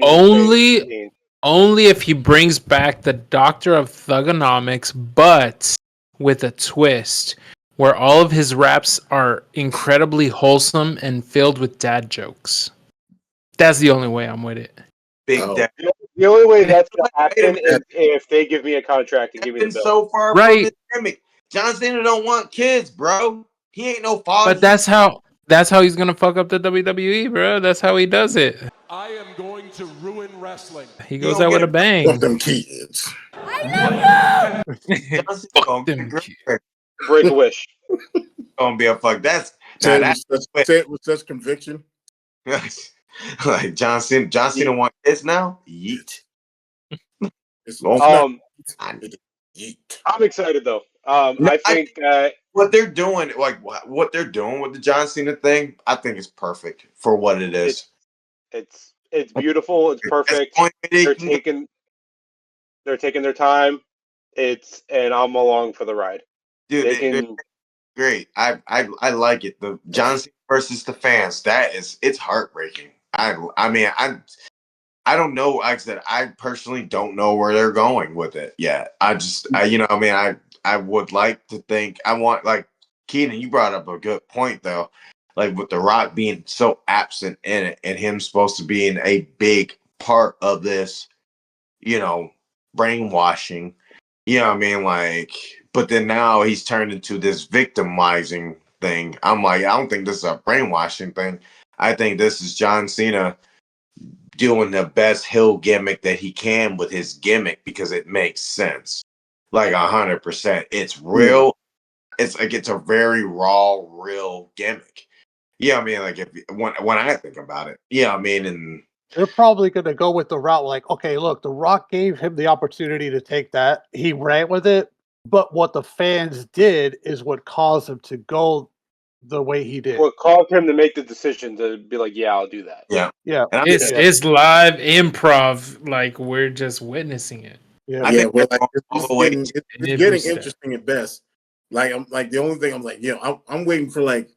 Speaker 6: Only if he brings back the Doctor of Thugonomics, but with a twist where all of his raps are incredibly wholesome and filled with dad jokes. That's the only way I'm with it.
Speaker 3: The only way that's going to happen is if they give me a contract and give me the belt.
Speaker 2: So far from his gimmick. John Cena don't want kids, bro. He ain't no father.
Speaker 6: But that's how he's gonna fuck up the WWE, bro. That's how he does it.
Speaker 4: I am going to ruin wrestling.
Speaker 6: He goes out with a bang.
Speaker 1: Fuck them kids.
Speaker 3: I love you.
Speaker 2: Fuck them kids.
Speaker 3: Break a wish.
Speaker 2: Gonna be a fuck.
Speaker 1: Say it with such conviction.
Speaker 2: Like John Cena want kids now? Yeet.
Speaker 3: I'm excited though. I think that
Speaker 2: what they're doing, what they're doing with the John Cena thing, I think is perfect for what it is.
Speaker 3: It's beautiful. It's perfect. They're taking their time. And I'm along for the ride.
Speaker 2: Dude, great. I like it. The John Cena versus the fans. It's heartbreaking. I mean, I don't know. Like I said, I personally don't know where they're going with it yet. I would like to think. I want, like Keenan, you brought up a good point though. Like with The Rock being so absent in it, and him supposed to be in a big part of this, brainwashing. You know what I mean? Like, but then now he's turned into this victimizing thing. I'm like, I don't think this is a brainwashing thing. I think this is John Cena doing the best heel gimmick that he can with his gimmick because it makes sense. Like 100%. It's real. It's like it's a very raw, real gimmick. Yeah, I mean, like when I think about it. Yeah, I mean, and
Speaker 5: they're probably going to go with the route like, okay, look, The Rock gave him the opportunity to take that. He ran with it, but what the fans did is what caused him to go the way he did.
Speaker 3: What caused him to make the decision to be like, yeah, I'll do that.
Speaker 2: Yeah.
Speaker 6: It's live improv, like we're just witnessing it.
Speaker 1: It's getting interesting at best. Like I'm like the only thing I'm like, I'm waiting for like,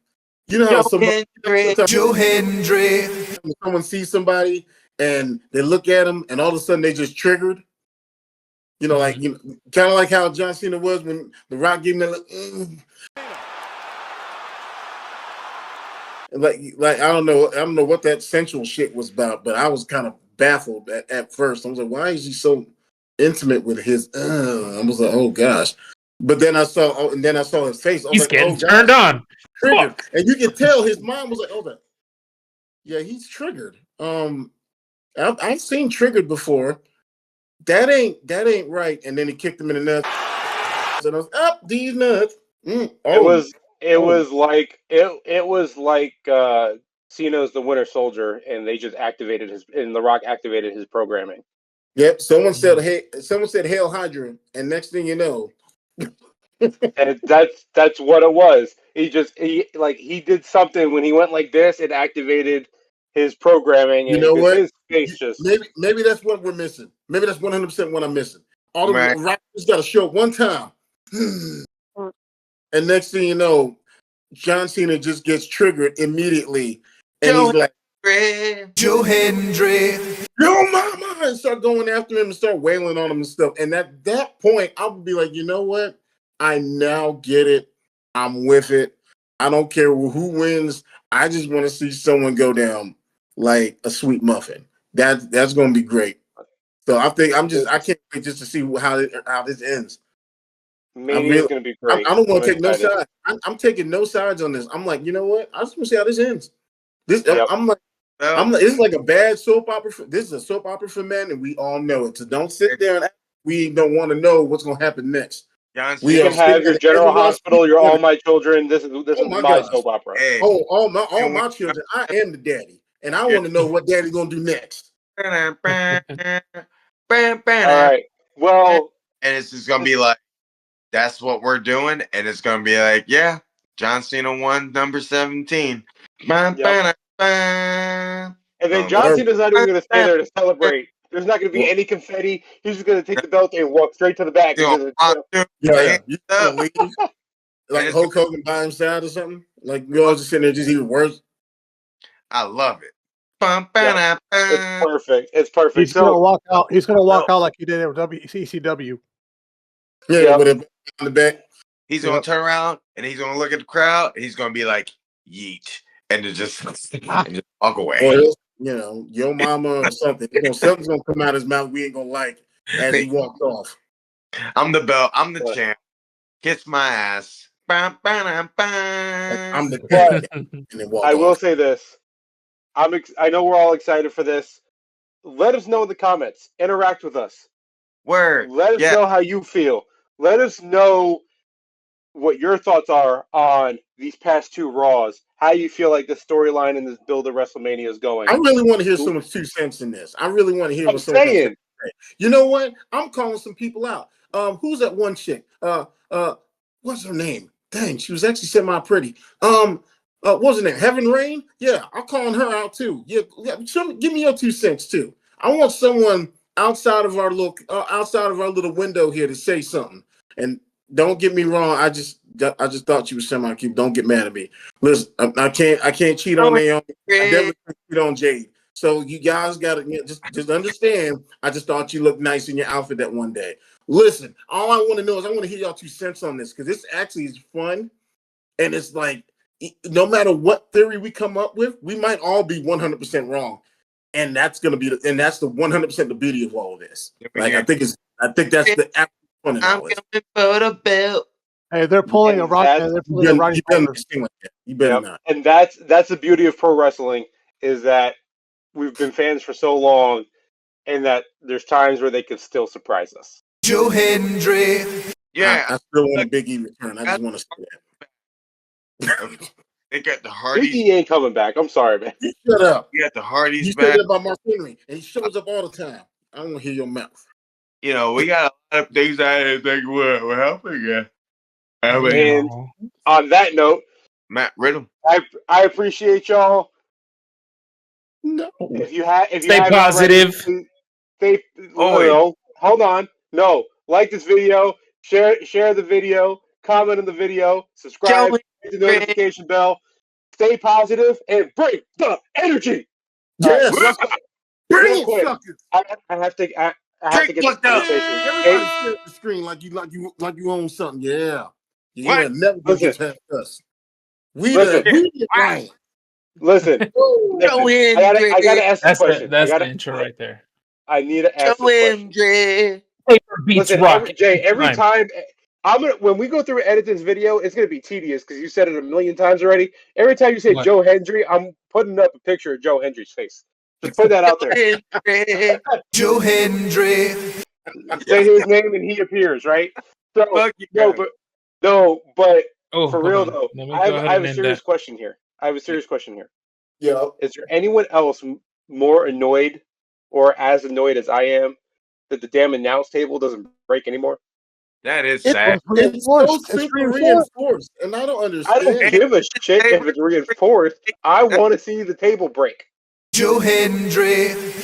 Speaker 1: how
Speaker 11: Joe Hendry.
Speaker 1: Someone sees somebody and they look at them and all of a sudden they just triggered. You know, like kind of like how John Cena was when The Rock gave him that. Like I don't know what that sensual shit was about, but I was kind of baffled at first. I was like, why is he so intimate with his? I was like, oh gosh. But then I saw his face. I was
Speaker 6: He's
Speaker 1: like,
Speaker 6: getting
Speaker 1: oh,
Speaker 6: turned on.
Speaker 1: triggered,
Speaker 6: Fuck.
Speaker 1: and you can tell his mom was like, oh, yeah, he's triggered. I've seen triggered before. That ain't right. And then he kicked him in the nuts, and I was up these nuts.
Speaker 3: It was like Cena's the Winter Soldier, and they just and The Rock activated his programming.
Speaker 1: Yep. Someone said Hail Hydra, and next thing you know.
Speaker 3: And that's what it was. He did something when he went like this. It activated his programming,
Speaker 1: You
Speaker 3: and
Speaker 1: know
Speaker 3: because
Speaker 1: what?
Speaker 3: his face just
Speaker 1: Maybe that's what we're missing. Maybe that's 100% what I'm missing. All the
Speaker 2: Right.
Speaker 1: rappers got to show up one time, and next thing you know, John Cena just gets triggered immediately, and he's like,
Speaker 11: Joe Hendry.
Speaker 1: "Yo, mama!" and start going after him and start wailing on him and stuff. And at that point, I would be like, you know what? I now get it. I'm with it. I don't care who wins. I just want to see someone go down like a sweet muffin. That's going to be great. So I can't wait just to see how this ends.
Speaker 3: Mania is going to be great.
Speaker 1: I don't want to take no sides. I'm taking no sides on this. I'm like, you know what? I just want to see how this ends. I'm like, this is like a bad soap opera. This is a soap opera for men, and we all know it. So don't sit there and act. We don't want to know what's going to happen next.
Speaker 3: You can have your General Hospital, your All My Children. This is my soap opera.
Speaker 2: Hey.
Speaker 1: All my children. I am the daddy, and I want to know what daddy's going to do next.
Speaker 3: All right. Well,
Speaker 2: and it's just gonna be like, that's what we're doing, and it's gonna be like, yeah, John Cena won number 17.
Speaker 3: Yep. And then John Cena's not even going to stay there to celebrate. There's not going to be any confetti. He's just going to take the belt and walk straight to the back.
Speaker 1: You gonna leave like Hulk Hogan by himself or something. Like we all just sitting there just eating words.
Speaker 2: I love it.
Speaker 3: It's perfect. It's perfect.
Speaker 5: He's gonna walk out. He's gonna walk out like he did at WCCW.
Speaker 1: Yeah, with it on the back.
Speaker 2: He's gonna turn around and he's gonna look at the crowd and he's gonna be like, yeet, and just walk away.
Speaker 1: Or your mama or something. Something's gonna come out his mouth we ain't gonna like as he walks off.
Speaker 2: I'm the belt. I'm the champ. Kiss my ass. I'm
Speaker 1: the dad.
Speaker 3: I will say this. I know we're all excited for this. Let us know in the comments. Interact with us.
Speaker 2: Word.
Speaker 3: Let us know how you feel. Let us know what your thoughts are on these past two Raws. How you feel like the storyline in this build of WrestleMania is going.
Speaker 1: I really want to hear someone's 2 cents in this. I really want to hear what someone
Speaker 3: saying.
Speaker 1: You know what? I'm calling some people out. Who's that one chick? What's her name? Dang, she was actually semi-pretty. What was her name? Heaven Rain? Yeah, I'm calling her out too. Yeah, give me your 2 cents too. I want someone outside of our little window here to say something. And don't get me wrong, I just thought you was semi-cute. Don't get mad at me. Listen, I can't cheat on Naomi. I definitely can't cheat on Jade. So you guys gotta just understand. I just thought you looked nice in your outfit that one day. Listen, all I want to know is I want to hear y'all 2 cents on this because this actually is fun, and it's like no matter what theory we come up with, we might all be 100% wrong, and that's the 100% the beauty of all of this. Like I think that's the actual fun in all this.
Speaker 2: For the belt.
Speaker 5: Hey, they're pulling a rock. They're pulling a Roddy Piper.
Speaker 1: You better not.
Speaker 3: And that's the beauty of pro wrestling is that we've been fans for so long, and that there's times where they can still surprise us.
Speaker 11: Joe Hendry.
Speaker 2: Yeah,
Speaker 1: I still want a Big E return. I just want to say that.
Speaker 2: They got the Hardys.
Speaker 3: Big E ain't coming back. I'm sorry, man.
Speaker 1: You shut up.
Speaker 2: You got the Hardys
Speaker 1: You
Speaker 2: back.
Speaker 1: said that about Mark Henry, and he shows up all the time. I don't want to hear your mouth.
Speaker 2: We got a lot of things I didn't think were helping you.
Speaker 3: And on that note,
Speaker 2: Matt Riddle.
Speaker 3: I appreciate y'all.
Speaker 1: No.
Speaker 3: If you
Speaker 6: stay positive.
Speaker 3: Hold on. No. Like this video, share the video, comment on the video, subscribe, hit the notification bell. Stay positive and bring the energy.
Speaker 1: Yes.
Speaker 3: Real quick. I have to I have to get this conversation.
Speaker 1: Everybody stare at the screen like you own something. Yeah.
Speaker 2: What?
Speaker 1: Never gonna get past us. We
Speaker 3: Listen.
Speaker 1: the giant.
Speaker 3: Listen. I gotta ask a question.
Speaker 6: That's the intro right there.
Speaker 3: I need to ask a question.
Speaker 6: Paper beats
Speaker 3: Listen,
Speaker 6: rock.
Speaker 3: every time when we go through and edit this video, it's gonna be tedious because you said it a million times already. Every time you say
Speaker 6: What?
Speaker 3: Joe Hendry, I'm putting up a picture of Joe Hendry's face. Just put that out there.
Speaker 11: Joe Hendry.
Speaker 3: Say his name and he appears, right? So but for real though, I have a serious question here.
Speaker 1: Yeah.
Speaker 3: Is there anyone else more annoyed or as annoyed as I am that the damn announce table doesn't break anymore?
Speaker 2: That is sad.
Speaker 1: It's so super reinforced, and I don't understand.
Speaker 3: I don't give a shit if it's reinforced. I want to see the table break.
Speaker 11: Joe Hendry.